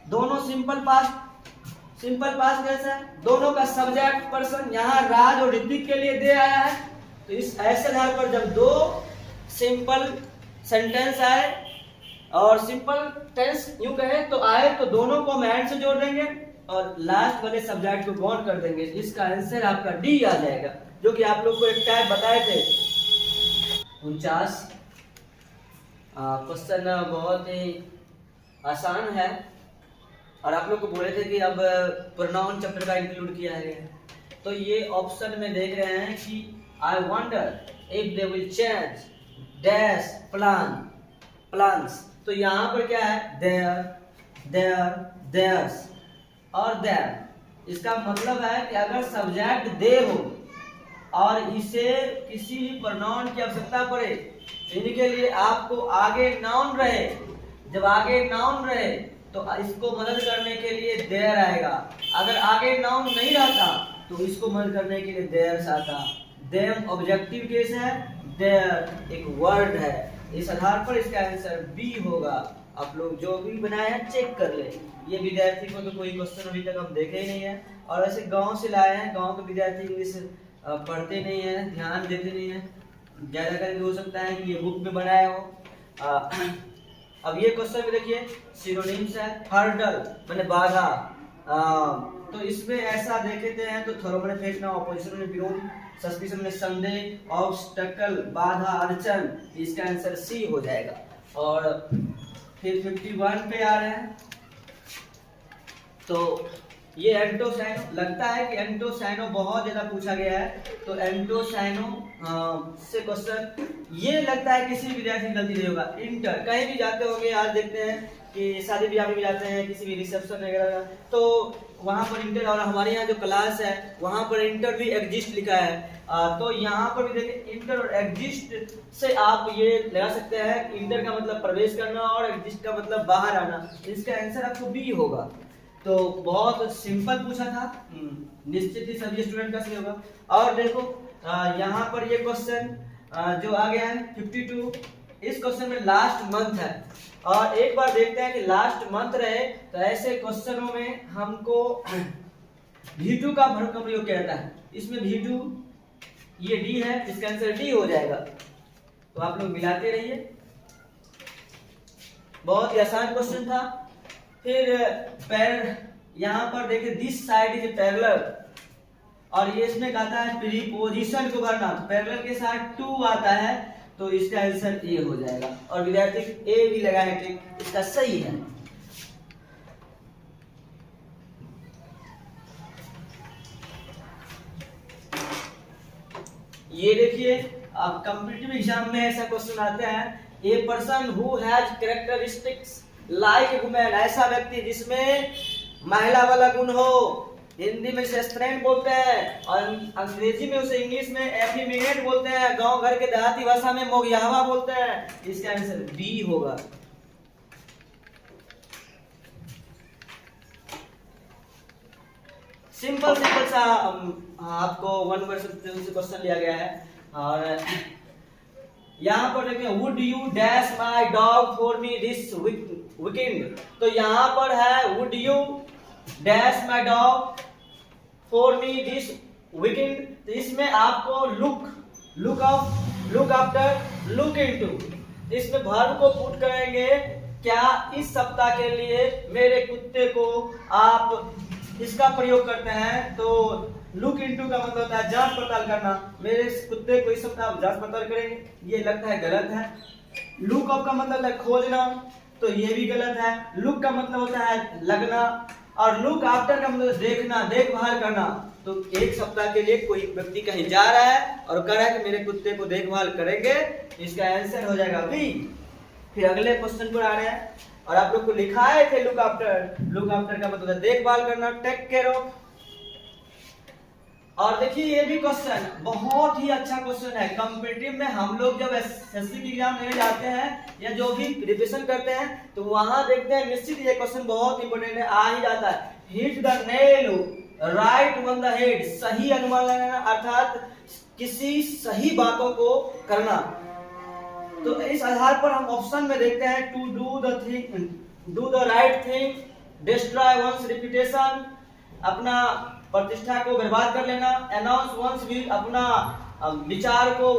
दोनों सिंपल पास्ट कैसा है, दोनों का सब्जेक्ट पर्सन यहाँ राज और ऋतिक के लिए दे आया है। तो इस ऐसे आधार पर जब दो सिंपल सेंटेंस आए और सिंपल टेंस यूं कहे तो आए, तो दोनों को हम एंड से जोड़ देंगे और लास्ट वाले सब्जेक्ट को गौण कर देंगे। इसका आंसर आपका डी आ जाएगा, जो कि आप लोग को एक टाइप बताए थे। 49 क्वेश्चन बहुत ही आसान है, और आप लोग को बोले थे कि अब प्रोनाउन चैप्टर का इंक्लूड किया है। तो ये ऑप्शन में देख रहे हैं कि I wonder if they will change dash plan, plants. तो यहाँ पर क्या है, देयर, देयर, देयर्स और देयर। इसका मतलब है कि अगर सब्जेक्ट दे हो और इसे किसी भी प्रोनाउन की आवश्यकता पड़े, इनके लिए आपको आगे नाउन रहे। जब आगे नाउन रहे तो इसको मदद करने के लिए देयर आएगा। अगर आगे नाउन नहीं रहता तो इसको मदद करने के लिए देयर्स आता। देम ऑब्जेक्टिव केस है, देयर एक वर्ड है। इस आधार पर इसका आंसर बी होगा। आप लोग जो भी बनाए हैं चेक कर ले। ये विद्यार्थी को तो कोई क्वेश्चन अभी तक हम देखे ही नहीं है, और ऐसे गांव से लाए हैं। गांव के विद्यार्थी इंग्लिश पढ़ते नहीं है, ध्यान देते नहीं है, ज्यादा करके हो सकता है कि ये बुक में बनाया हो। अब ये क्वेश्चन में देखिए सिनोनिम्स है, हर्डल माने बाधा। तो इसमें ऐसा देखते हैं तो थोड़ा मैंने फेंकना, ऑपोजिशन में विरोध, सस्पिशन में संदेह, ऑब्स्टकल बाधा अड़चन। इसका आंसर सी हो जाएगा। और फिर 51 पे आ रहे हैं। तो ये एंटोसाइनो, लगता है कि एंटोसाइनो बहुत ज्यादा पूछा गया है। तो एंटोसाइनो से क्वेश्चन ये लगता है किसी विद्यार्थी की गलती नहीं होगा। इंटर कहीं भी जाते होंगे, आज देखते हैं कि शादी ब्याह में भी जाते हैं, किसी भी रिसेप्शन वगैरह, तो वहाँ पर इंटर, और हमारे यहाँ जो क्लास है वहाँ पर इंटर भी एग्जिस्ट लिखा है। तो यहाँ पर भी देखिए इंटर और एग्जिस्ट से आप ये लगा सकते हैं, इंटर का मतलब प्रवेश करना और एग्जिस्ट का मतलब बाहर आना। इसका आंसर आपको बी होगा। तो बहुत सिंपल पूछा था, निश्चित ही सभी स्टूडेंट का सही होगा। और देखो यहाँ पर ये क्वेश्चन जो आ गया है 52, इस क्वेश्चन में लास्ट मंथ है। और एक बार देखते हैं कि लास्ट मंथ रहे तो ऐसे क्वेश्चनों में हमको V2 का भर का प्रयोग किया जाता है। इसमें V2 ये डी है, इसका आंसर डी हो जाएगा। तो आप लोग मिलाते रहिए, बहुत ही आसान क्वेश्चन था। फिर यहाँ पर देखिए दिस साइड इज पैरेलल, और ये इसमें कहता है प्रीपोजिशन को भरना। पैरेलल के साथ टू आता है, तो इसका आंसर ए हो जाएगा। और विद्यार्थी ए भी लगा है, ठीक, इसका सही है। ये देखिए अब कॉम्पिटिटिव एग्जाम में ऐसा क्वेश्चन आता है, a person who has characteristics like women, ऐसा व्यक्ति जिसमें महिला वाला गुण हो। हिंदी में इसे स्ट्रेंथ बोलते हैं, और अंग्रेजी में उसे इंग्लिश में एफिमिनेट बोलते हैं, गांव घर के देहाती भाषा में मोगयावा बोलते हैं। इसका आंसर बी होगा। सिंपल सिंपल सा आपको वन वर्ड से क्वेश्चन लिया गया है। और यहाँ पर देखिए would you dash my dog for me this weekend. तो यहाँ पर है would you dash my dog for me this weekend. तो इसमें आपको लुक आफ्टर, लुक इनटू, इसमें वर्ब को पुट करेंगे। क्या इस सप्ताह के लिए मेरे कुत्ते को आप इसका प्रयोग करते हैं। तो लुक इनटू का मतलब होता है जांच पड़ताल करना। मेरे कुत्ते को इस सप्ताह जांच पड़ताल करेंगे, ये लगता है गलत है। लुक अप का मतलब है खोजना, तो ये भी गलत है। लुक का मतलब होता है लगना, और लुक आफ्टर का मतलब देखना, देखभाल करना। तो एक सप्ताह के लिए कोई व्यक्ति कहीं जा रहा है और कह रहा है कि मेरे कुत्ते को देखभाल करेंगे, इसका आंसर हो जाएगा बी। फिर अगले क्वेश्चन पर आ रहे हैं, और आप लोग को लिखाए थे लुक आफ्टर। लुक आफ्टर का मतलब देखभाल करना, टेक केयर ऑफ। और देखिए ये भी क्वेश्चन बहुत ही अच्छा क्वेश्चन है। कॉम्पिटिटिव में हम लोग जब एसएससी की एग्जाम देने जाते हैं या जो भी रिविजन करते हैं तो वहां देखते हैं निश्चित ये क्वेश्चन बहुत इंपॉर्टेंट है, आ ही जाता है। Hit the nail right on the head, सही अनुमान लगाना, अर्थात किसी सही बातों को करना। तो इस आधार पर हम ऑप्शन में देखते हैं to do the right thing, destroy one's reputation, अपना प्रतिष्ठा को बर्बाद कर लेना, अनाउंस वंस व्यू, अपना विचार को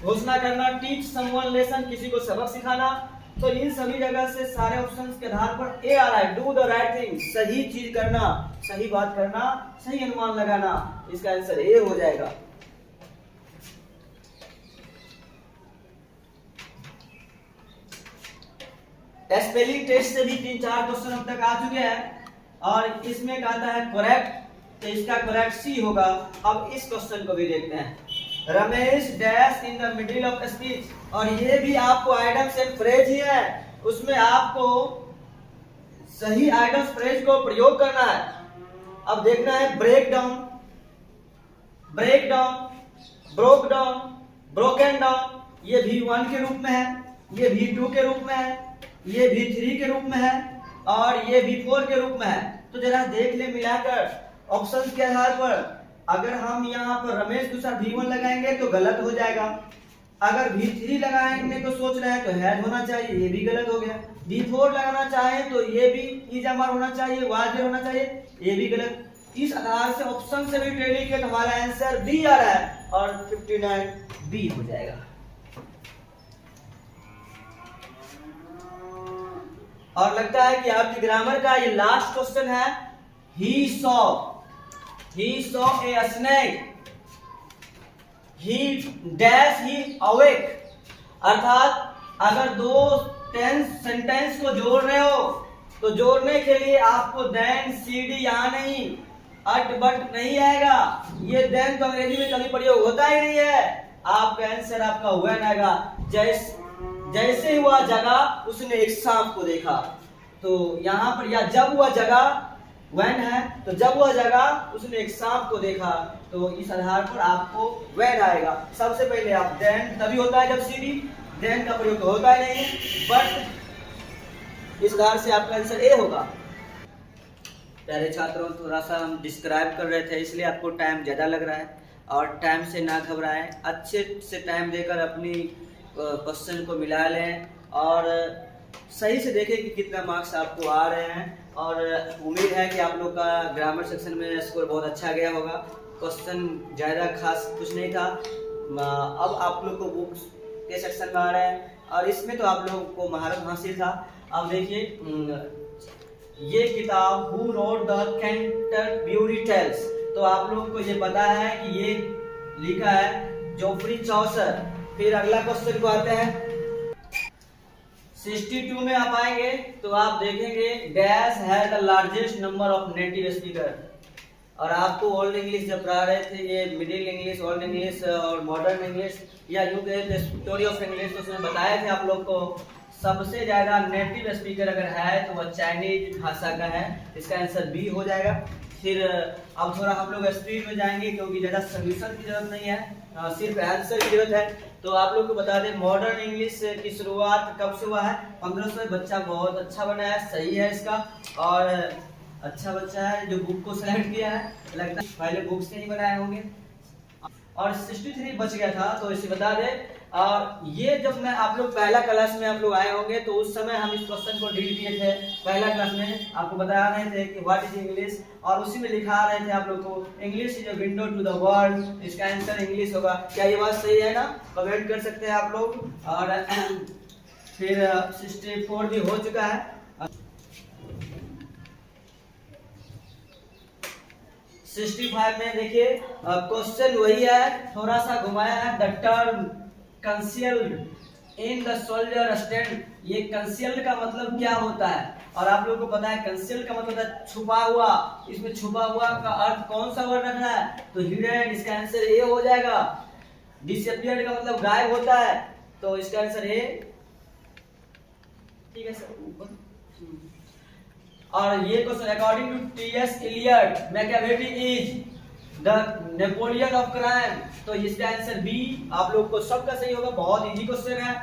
घोषणा करना, टीच समवन लेसन, किसी को सबक सिखाना। तो इन सभी जगह से सारे ऑप्शंस के आधार पर ए आ रहा है, डू द राइट थिंग, सही चीज करना, सही बात करना, सही अनुमान लगाना। इसका आंसर ए हो जाएगा। स्पेलिंग टेस्ट से भी 3-4 क्वेश्चन अब तक आ चुके हैं, और इसमें कहता है करेक्ट, तो इसका करेक्ट सी होगा। अब इस क्वेश्चन को भी देखते हैं। Ramesh dash in the middle of speech, और ये भी आपको आइडम्स एंड फ्रेज ही है, उसमें आपको सही आइडम्स फ्रेज को प्रयोग करना है। अब देखना है break down, break down, broke down, broken down, ये V1 के रूप में है, ये V2 के रूप में है, ये V3 के रूप में है, और ये V4 के रूप में है। तो जरा देख ले मिलाकर ऑप्शंस के आधार पर, अगर हम यहाँ पर रमेश के साथ V1 लगाएंगे तो गलत हो जाएगा, अगर V3 लगाएंगे तो सोच रहे हैं तो हैज होना चाहिए, ये भी गलत हो गया। V4 लगाना चाहे तो ये भी इजामार होना चाहिए, वाजिर होना चाहिए, ये भी गलत। इस आधार से ऑप्शन से भी टेली के हमारा आंसर बी आ रहा है और 59 बी हो जाएगा। और लगता है कि आपकी ग्रामर का ये लास्ट क्वेश्चन है। He saw a snake, he dash he awake, अर्थात अगर दो सेंटेंस को जोड़ रहे हो तो जोड़ने के लिए आपको देन सीडी यहाँ नहीं, अट बट नहीं आएगा, ये देन तो अंग्रेजी में कभी प्रयोग होता ही नहीं है। आपका आंसर आपका व्हेन आएगा। जैसे हुआ जगह उसने एक सांप को देखा, तो यहाँ पर या जब हुआ जगह व्हेन है, तो जब हुआ जगह उसने एक सांप को देखा, तो इस आधार पर आपको व्हेन आएगा। सबसे पहले आप देन तभी होता है जब सीडी, देन का प्रयोग होता है नहीं, बट इस आधार से आपका आंसर ए होगा। प्यारे छात्रों, थोड़ा सा हम डिस्क्राइब कर रहे थे इसलिए आपको टाइम ज़्यादा लग रहा है, और टाइम से ना घबराएं, अच्छे से टाइम देकर अपनी क्वेश्चन को मिला लें और सही से देखें कि कितना मार्क्स आपको आ रहे हैं। और उम्मीद है कि आप लोग का ग्रामर सेक्शन में स्कोर बहुत अच्छा गया होगा। क्वेश्चन ज़्यादा खास कुछ नहीं था। अब आप लोग को बुक्स के सेक्शन में आ रहे हैं और इसमें तो आप लोगों को महारत हासिल था। अब देखिए ये किताब who wrote the Canterbury tales, तो आप लोगों को ये पता है कि ये लिखा है जोफ्री चौसर। फिर अगला क्वेश्चन को आते हैं 62 में आप आएंगे तो आप देखेंगे डैश है the largest number of native speaker. और आपको ओल्ड इंग्लिश जब पढ़ा रहे थे, ये मिडिल इंग्लिश, ओल्ड इंग्लिश और मॉडर्न इंग्लिश या यूं कहे स्टोरी ऑफ इंग्लिश, तो उसमें बताए थे आप लोग को सबसे ज्यादा नेटिव स्पीकर अगर है तो वह चाइनीज भाषा का है, इसका आंसर बी हो जाएगा। फिर अब थोड़ा हम लोग स्पीड में जाएंगे क्योंकि ज्यादा सोल्यूशन की जरूरत नहीं है, सिर्फ आंसर की जरूरत है। तो आप लोग को बता दें मॉडर्न इंग्लिश की शुरुआत कब से हुआ है, 1500। बच्चा बहुत अच्छा बना है, सही है इसका, और अच्छा बच्चा है जो बुक को सेलेक्ट किया है, लगता है पहले बुक से ही बनाए होंगे। और 63 बच गया था, तो इसे बता दें। और ये जब मैं आप लोग पहला क्लास में आप लोग आए होंगे तो उस समय हम इस क्वेश्चन को डील किए थे। पहला क्लास में आपको बता रहे थे कि व्हाट इज इंग्लिश, और उसी में लिखा रहे थे आप लोग को English is a window to the world, इसका आंसर इंग्लिश होगा। क्या ये बात सही है ना? कमेंट कर सकते हैं आप लोग। और फिर 64 भी हो चुका है। 65 में देखिए क्वेश्चन वही है, थोड़ा सा घुमाया है। The term concealed in the soldier stand, ये कंसील्ड का मतलब क्या होता है? और आप लोगों को पता है कंसील्ड का मतलब है छुपा हुआ। इसमें छुपा हुआ का अर्थ कौन सा वर्ड रखना है? तो हिडन, इसका आंसर ए हो जाएगा। डिसअपियर्ड का मतलब गायब होता है, तो इसका आंसर ए। ठीक है सर। और ये question according to T S. Eliot Machiavelli is the Napoleon of crime, तो इसका आंसर बी आप लोग को सबका सही होगा। बहुत इजी क्वेश्चन है।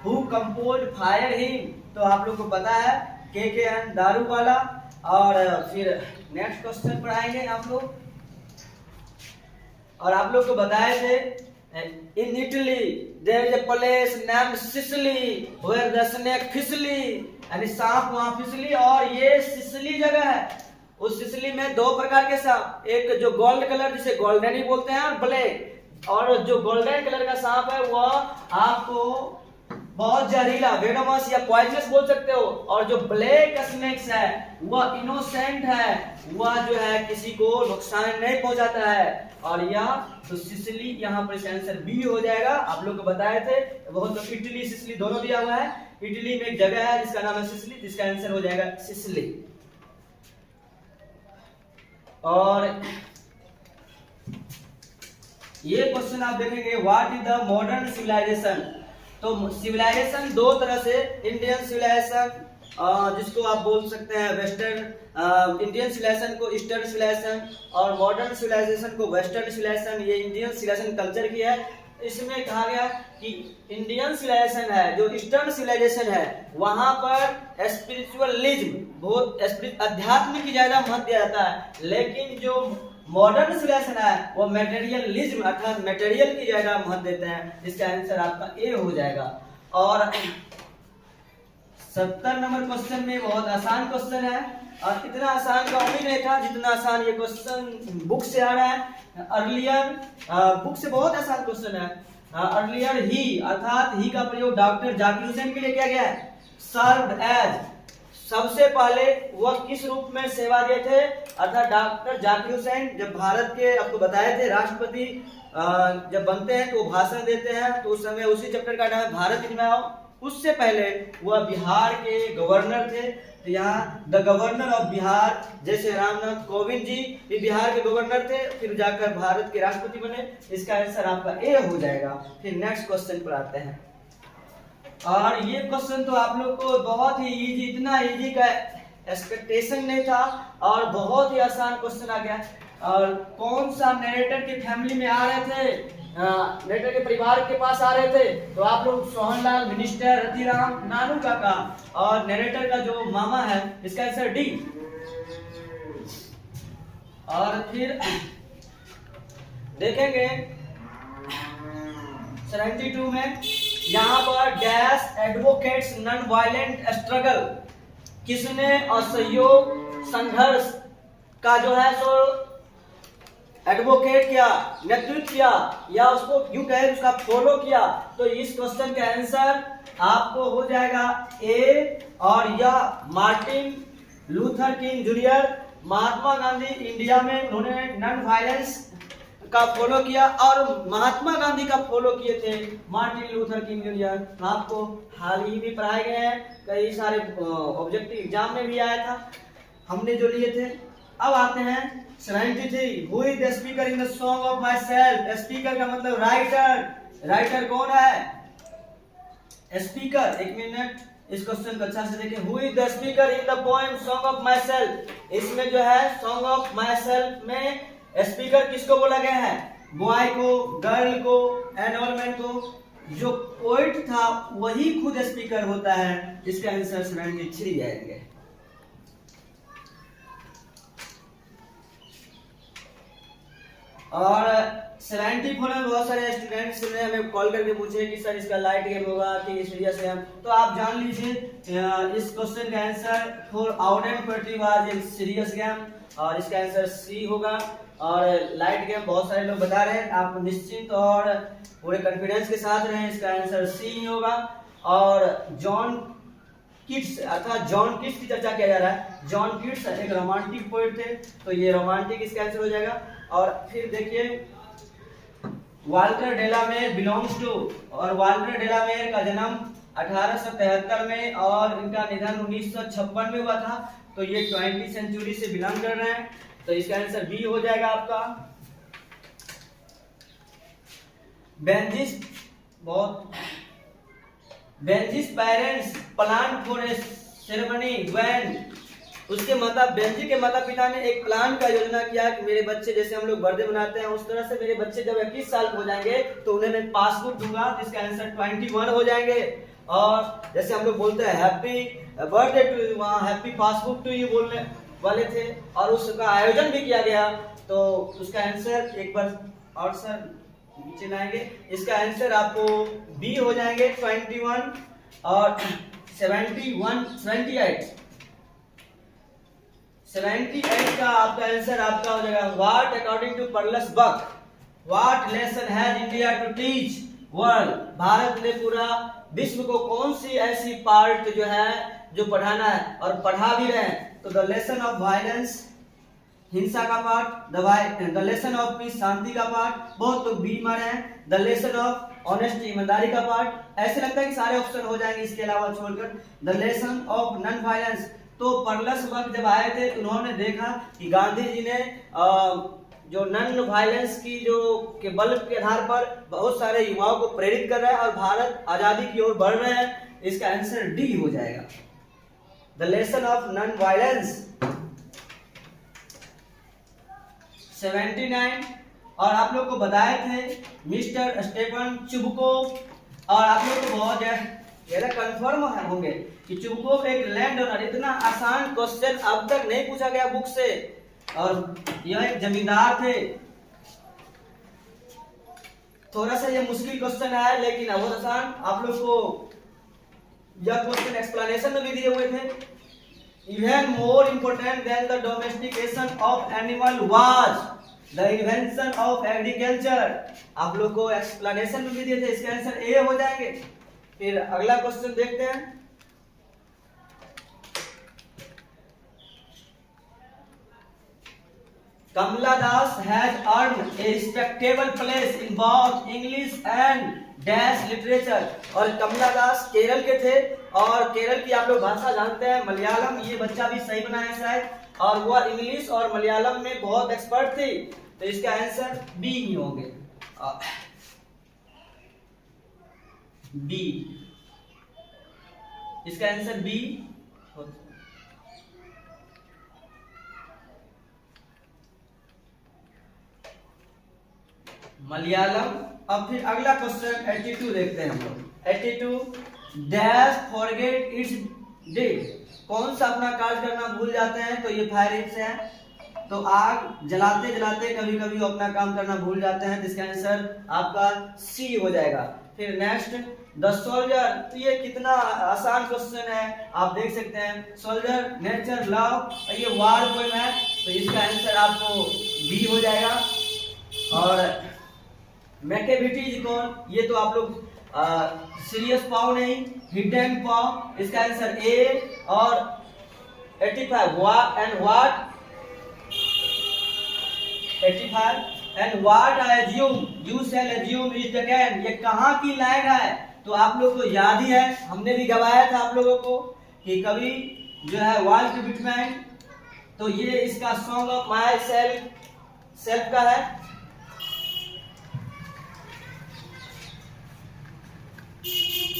हु कंपोज्ड फायर हिम, तो आप लोग को पता है के.एन. दारू वाला। और फिर नेक्स्ट क्वेश्चन पर आएंगे आप लोग। और आप लोग को बताए थे in Italy there is a place named Sicily where the snake फिसली, यानी सांप वहां फिसली, और ये सिसिली जगह है। उस सिसिली में दो प्रकार के सांप, एक जो गोल्ड कलर जिसे गोल्डन ही बोलते हैं, और ब्लैक। और जो गोल्डन कलर का सांप है वह आपको बहुत जहरीला, वेनोमस या पॉइजनस बोल सकते हो। और जो ब्लैक स्नेक्स है वह इनोसेंट है, वह जो है किसी को नुकसान नहीं पहुंचाता है। और यह तो सिसिली यहाँ पर आंसर बी हो जाएगा। आप लोग को बताए थे बहुत, तो इटली सिसिली दोनों दिया हुआ है। इटली में एक जगह है जिसका नाम है सिसिली, जिसका आंसर हो जाएगा सिसिली। और ये क्वेश्चन आप देखेंगे, what is the modern civilisation. तो सिविलाइजेशन दो तरह से, इंडियन सिविलाइजेशन जिसको आप बोल सकते हैं वेस्टर्न, इंडियन सिविलाइजेशन को ईस्टर्न सिविलाइजेशन और मॉडर्न सिविलाइजेशन को वेस्टर्न सिविलाइजेशन। ये इंडियन सिविलाइजेशन कल्चर की है। इसमें कहा गया कि इंडियन सिविलाइजेशन है, जो ईस्टर्न सिविलाइजेशन है, वहां पर स्पिरिचुअलिज्म, बहुत अध्यात्म की ज्यादा महत्व दिया जाता है। लेकिन जो मॉडर्न सिविलाइजेशन है वो मटेरियलिज्म अर्थात मटेरियल की ज्यादा महत्व देते हैं। इसका आंसर आपका ए हो जाएगा। और 70 नंबर क्वेश्चन में बहुत आसान क्वेश्चन है और इतना आसान का उम्मीद नहीं था जितना आसान ये क्वेश्चन बुक से आ रहा है। अर्लियर बुक से बहुत आसान क्वेश्चन है। अर्लियर ही अर्थात ही का प्रयोग डॉक्टर जाकिर हुसैन के लिए किया गया है। सर्व्ड एज, सबसे पहले वह किस रूप में सेवा दिए थे, अर्थात डॉक्टर जाकिर हुसैन जब भारत के, आपको बताए थे, राष्ट्रपति जब बनते हैं तो भाषण देते हैं, तो उस समय उसी चैप्टर का नाम है भारत निर्माण। उससे पहले वह बिहार के गवर्नर थे। तो यहाँ द गवर्नर ऑफ बिहार, जैसे रामनाथ कोविंद जी भी बिहार के गवर्नर थे, फिर जाकर भारत के राष्ट्रपति बने। इसका आंसर आपका ए हो जाएगा। फिर नेक्स्ट क्वेश्चन पर आते हैं। और ये क्वेश्चन तो आप लोग को बहुत ही इजी, इतना इजी का एक्सपेक्टेशन नहीं था और बहुत ही आसान क्वेश्चन आ गया। और कौन सा नरेटर की फैमिली में आ रहे थे, नरेटर के परिवार के पास आ रहे थे, तो आप लोग सोहनलाल, मिनिस्टर, रतिराम, नानू काका और नरेटर का जो मामा है, इसका आंसर डी। और फिर देखेंगे 72 में यहाँ पर dash advocates non violent struggle, किसने असहयोग संघर्ष का जो है सो एडवोकेट किया, नेतृत्व किया, या उसको यूं कहे उसका फॉलो किया। तो इस क्वेश्चन का आंसर आपको हो जाएगा ए। और यह Martin Luther king junior, Mahatma Gandhi India में उन्होंने नॉन वायलेंस का फॉलो किया और महात्मा गांधी का फॉलो किए थे मार्टिन लूथर किंग जूनियर। आपको हाल ही में पढ़ाए गए हैं, कई सारे ऑब्जेक्टिव एग्जाम में भी आया था, हमने जो लिए थे। अब आते हैं 73, who is the speaker in the song of my self. Speaker का मतलब राइटर। राइटर कौन है? स्पीकर। एक मिनट, इस क्वेश्चन को अच्छा से देखें। Who is the speaker in the poem song of my self. इसमें जो है सॉन्ग ऑफ माई सेल्फ में स्पीकर किसको बोला गया है? बॉय को, गर्ल को, एनरोलमेंट को। जो पोइट था वही खुद स्पीकर होता है। इसका आंसर 73 आएंगे। और 74 में बहुत सारे स्टूडेंट्स ने हमें कॉल करके पूछे कि सर इसका लाइट गेम होगा कि सीरियस गेम। तो आप जान लीजिए इस क्वेश्चन का answer for outdoor poetry was a serious game और इसका आंसर सी होगा। और लाइट गेम बहुत सारे लोग बता रहे हैं, आप निश्चित और पूरे कॉन्फिडेंस के साथ रहें, इसका आंसर सी ही होगा। और जॉन किट्स अर्थात जॉन किट्स की चर्चा किया जा रहा है। जॉन किट्स एक रोमांटिक पोएट थे, तो ये रोमांटिक इसका आंसर हो जाएगा। और फिर देखिए वाल्टर डेलामेर बिलोंग्स टू, और वाल्टर डेलामेर का जन्म 1873 में और इनका निधन 1956 में हुआ था। तो ये 20वीं सेंचुरी से बिलोंग कर रहे हैं, तो इसका आंसर बी हो जाएगा आपका। Benjy's parents plan for a ceremony when, उसके बेंजी के माता पिता ने एक प्लान का योजना किया कि मेरे बच्चे, जैसे हम लोग बर्थडे मनाते हैं उस तरह से मेरे बच्चे जब 21 साल हो जाएंगे तो उन्हें मैं पासपोर्ट दूंगा। तो इसका आंसर 21 हो जाएंगे। और जैसे हम लोग बोलते हैं हैप्पी बर्थडे टू यू, वहाँ हैप्पी पासपोर्ट टू यू बोलने वाले थे और उसका आयोजन भी किया गया। तो उसका आंसर एक बार और सर नीचे लाएंगे, इसका आंसर आपको बी हो जाएंगे 21। और 78 का आपका आंसर आपका हो जाएगा what according to Pearl S Buck, what lesson has India to teach world. भारत ने पूरा विश्व को कौन सी ऐसी पार्ट जो है जो पढ़ाना है और पढ़ा भी रहे हैं। तो द लेसन ऑफ वायलेंस, हिंसा का part, the lesson of peace, शांति का पार्ट, बहुत लोग बी मारे हैं। द लेसन ऑफ ऑनेस्टी, ईमानदारी का पार्ट। ऐसे लगता है कि सारे ऑप्शन हो जाएंगे इसके अलावा छोड़कर। The lesson of non violence, तो पर्लस बक जब आए थे तो उन्होंने देखा कि गांधी जी ने जो नन वायलेंस की जो के बल के आधार पर बहुत सारे युवाओं को प्रेरित कर रहा है और भारत आजादी की ओर बढ़ रहे हैं। इसका आंसर डी हो जाएगा, the lesson of non violence. 79 और आप लोग को बताए थे मिस्टर स्टेफन चुबकोव, और आप लोग को बहुत ज्यादा कंफर्म होंगे कि चुबकोव एक लैंड ओनर। इतना आसान क्वेश्चन अब तक नहीं पूछा गया बुक से, और यह एक जमींदार थे। थोड़ा सा यह मुश्किल क्वेश्चन है लेकिन बहुत आसान। आप लोग को यह क्वेश्चन एक्सप्लेनेशन में भी दिए हुए थे। Even more important then the domestication of animal was the invention of agriculture. आप लोग को एक्सप्लेनेशन में भी दिए थे, इसका आंसर ए हो जाएंगे। फिर अगला क्वेश्चन देखते हैं। Kamala Das has earned a respectable place in both English and Dash literature। और कमला दास केरल के थे और केरल की आप लोग भाषा जानते हैं मलयालम। ये बच्चा भी सही बनाया शायद, और वह इंग्लिश और मलयालम में बहुत एक्सपर्ट थी, तो इसका आंसर बी ही होंगे, बी। इसका आंसर बी। मलयालम। अब फिर अगला क्वेश्चन 82 देखते हैं हम लोग। 82 डैश फॉरगेट इट्स डेट। कौन सा अपना कार्य करना भूल जाते हैं? तो ये फायर से है, तो आग जलाते जलाते कभी कभी वो अपना काम करना भूल जाते हैं, तो इसका आंसर आपका सी हो जाएगा। फिर नेक्स्ट द सोल्जर, तो ये कितना आसान क्वेश्चन है, आप देख सकते हैं। सोल्जर नेचर लव, ये वार पोएम है, तो इसका आंसर आपको बी हो जाएगा। और मैकेविटीज कौन? ये तो आप लोग सीरियस पाव नहीं, हिडन पाव, इसका आंसर ए। और 85 and what 85 and what I assume you shall assume is the can. ये कहाँ की लाइन है? तो आप लोग को याद ही है, हमने भी गवाया था आप लोगों को कि कभी जो है वाल्ट विटमैन, तो ये इसका सॉन्ग ऑफ माय सेल्फ का है।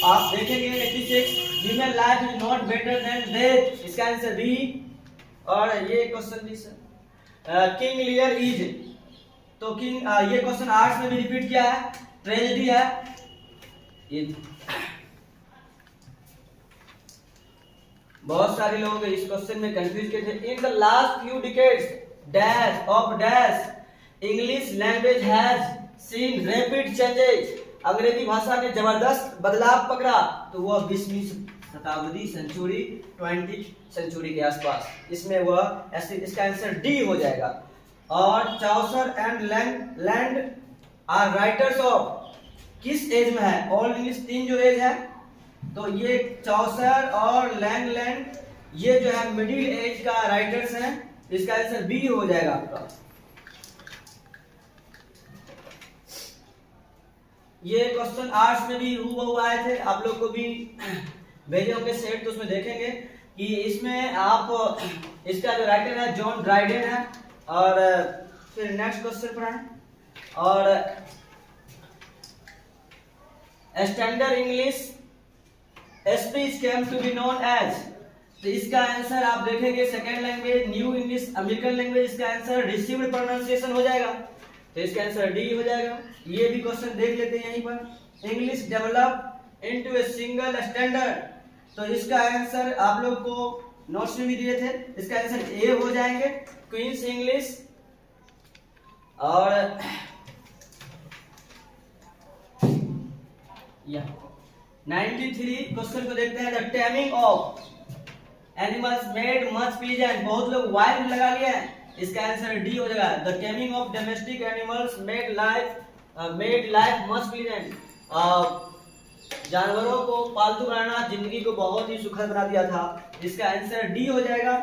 आप देखेंगे 86 human life is not better than death, इसका आंसर बी। और ये क्वेश्चन भी किंग लियर इज, तो किंग ये क्वेश्चन आर्ट्स में भी रिपीट किया है, ट्रेजेडी है ये। बहुत सारे लोग इस क्वेश्चन में कंफ्यूज किए थे। In the last few decades dash of dash English language has seen rapid changes. अंग्रेजी भाषा ने जबरदस्त बदलाव पकड़ा, तो वह 20वीं शताब्दी सेंचुरी 20th सेंचुरी के आसपास, इसमें वह ऐसे, इसका आंसर डी हो जाएगा। और Chaucer and Langland are writers of किस एज में है? ऑल इंग्लिश 3 जो एज है, तो ये चौसर और लैंड ये जो है मिडिल एज का राइटर्स हैं, इसका आंसर बी हो जाएगा आपका। ये क्वेश्चन आर्ट्स में भी हुआ आए थे, आप लोग को भी भेजे होंगे सेट, तो उसमें देखेंगे कि इसमें आप इसका जो राइटर है जॉन ड्राइडेन है। और फिर नेक्स्ट क्वेश्चन पर आए, और standard English speech came to be known as, तो इसका आंसर आप देखेंगे second language new English American language, इसका आंसर रिसीव्ड प्रोनाउंसिएशन हो जाएगा, तो इसका आंसर डी हो जाएगा। ये भी क्वेश्चन देख लेते हैं यहीं पर। English develop into a single standard, तो इसका आंसर आप लोग को नोट्स में भी दिए थे, इसका आंसर ए हो जाएंगे, क्वींस इंग्लिश। और या 93 क्वेश्चन को देखते हैं। The taming of animals made much pleasant, बहुत लोग वाइल्ड लगा लिए हैं, इसका आंसर डी हो जाएगा। The taming of domestic animals made life much pleasant, जानवरों को पालतू बनाना जिंदगी को बहुत ही सुखद बना दिया था, इसका आंसर डी हो जाएगा।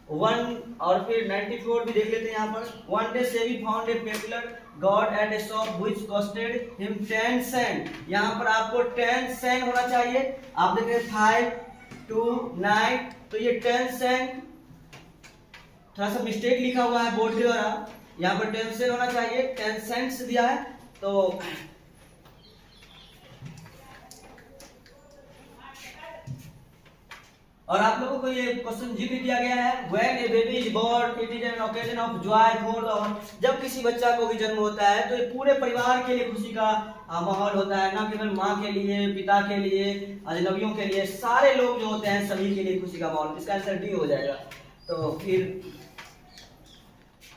1 और फिर 94 भी देख लेते हैं यहाँ पर। One day Sevi found a peppler god at a shop which costed him 10 cent, यहाँ पर आपको 10 सेंट होना चाहिए, आप देख रहे हैं 5 2 9, तो ये 10 सेंट थोड़ा सा मिस्टेक लिखा हुआ है बोर्ड द्वारा, यहाँ पर टेंसेंट होना चाहिए, टेंसेंट्स दिया है। तो और आप लोगों को ये क्वेश्चन जी भी दिया गया है, when a baby is born it is an occasion of joy for the, जब किसी बच्चा को भी जन्म होता है तो ये पूरे परिवार के लिए खुशी का माहौल होता है, ना केवल माँ के लिए, पिता के लिए, अजनबियों के लिए, सारे लोग जो होते हैं सभी के लिए खुशी का माहौल। इसका आंसर डी हो जाएगा। तो फिर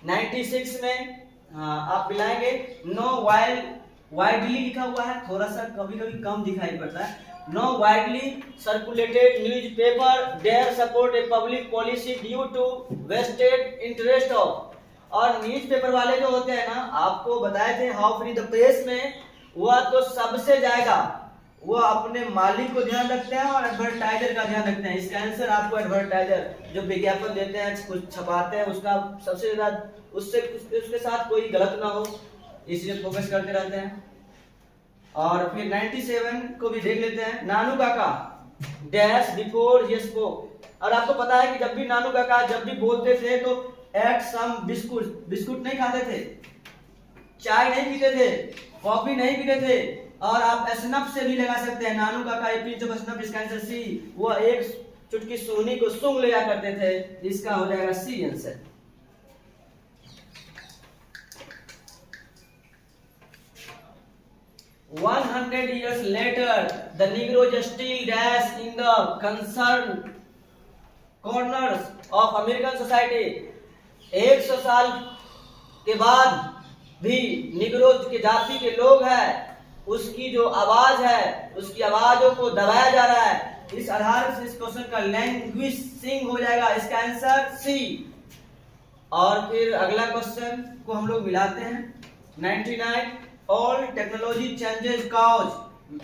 96 में आप मिलाएंगे नो वाइडली लिखा हुआ है, थोड़ा सा कभी कभी कम दिखाई पड़ता है। No widely circulated newspaper dare support a public policy due to vested interest of. और न्यूज़पेपर वाले जो होते हैं ना, आपको बताए थे हाउ फ्री द प्रेस में, वह तो सबसे ज्यादा वो अपने मालिक को ध्यान रखते हैं और एडवर्टाइजर का ध्यान रखते हैं। इसका आंसर आपको एडवर्टाइजर जो विज्ञापन देते हैं, कुछ छपाते हैं, उसका सबसे ज्यादा उसके साथ कोई गलत ना हो, इसलिए फोकस करते रहते हैं। और फिर 97 को भी देख लेते हैं। नानू काका डैश बिफोर ही स्पोक। और आपको पता है कि जब भी नानू काका जब भी बोलते थे तो एट सम बिस्कुट नहीं खाते थे, चाय नहीं पीते थे, कॉफी नहीं पीते थे। और आप स्नफ से भी लगा सकते हैं, नानू काका ए पिंच ऑफ स्नफ, इसका आंसर सी, वो एक चुटकी सोनी को सूंघ लिया करते थे, इसका हो जाएगा C answer. "100 years later, the Negroes still dash in the concerned corners of American society." 100 साल के बाद भी निग्रोज के जाति के लोग हैं, उसकी जो आवाज है, उसकी आवाजों को दबाया जा रहा है। इस आधार से इस क्वेश्चन का लैंग्वेजिंग हो जाएगा, इसका आंसर सी। और फिर अगला क्वेश्चन को हम लोग मिलाते हैं। 99 all technology changes cause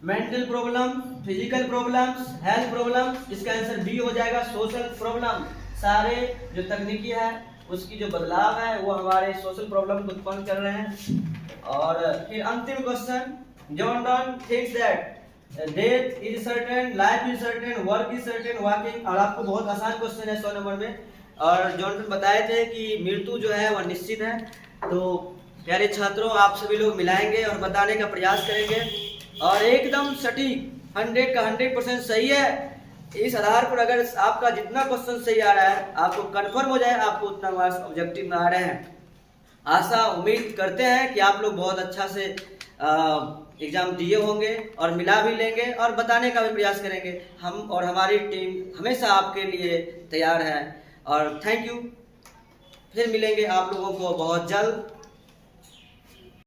mental problem, physical problems, health problems, इसका आंसर बी हो जाएगा सोशल प्रॉब्लम। सारे जो तकनीकी है उसकी जो बदलाव है वो हमारे सोशल प्रॉब्लम को उत्पन्न कर रहे हैं। और फिर अंतिम question, John Donne thinks that death is certain, life is certain, work is certain, walking. और आपको बहुत आसान क्वेश्चन है 100 नंबर में। और जॉन डॉन बताए थे कि मृत्यु जो है वह निश्चित है। तो प्यारे छात्रों, आप सभी लोग मिलाएंगे और बताने का प्रयास करेंगे, और एकदम सटीक 100 का 100% सही है। इस आधार पर अगर आपका जितना क्वेश्चन सही आ रहा है, आपको कंफर्म हो जाए आपको उतना मार्क्स ऑब्जेक्टिव में आ रहे हैं। आशा उम्मीद करते हैं कि आप लोग बहुत अच्छा से एग्जाम दिए होंगे और मिला भी लेंगे और बताने का भी प्रयास करेंगे। हम और हमारी टीम हमेशा आपके लिए तैयार है। और थैंक यू, फिर मिलेंगे आप लोगों को बहुत जल्द।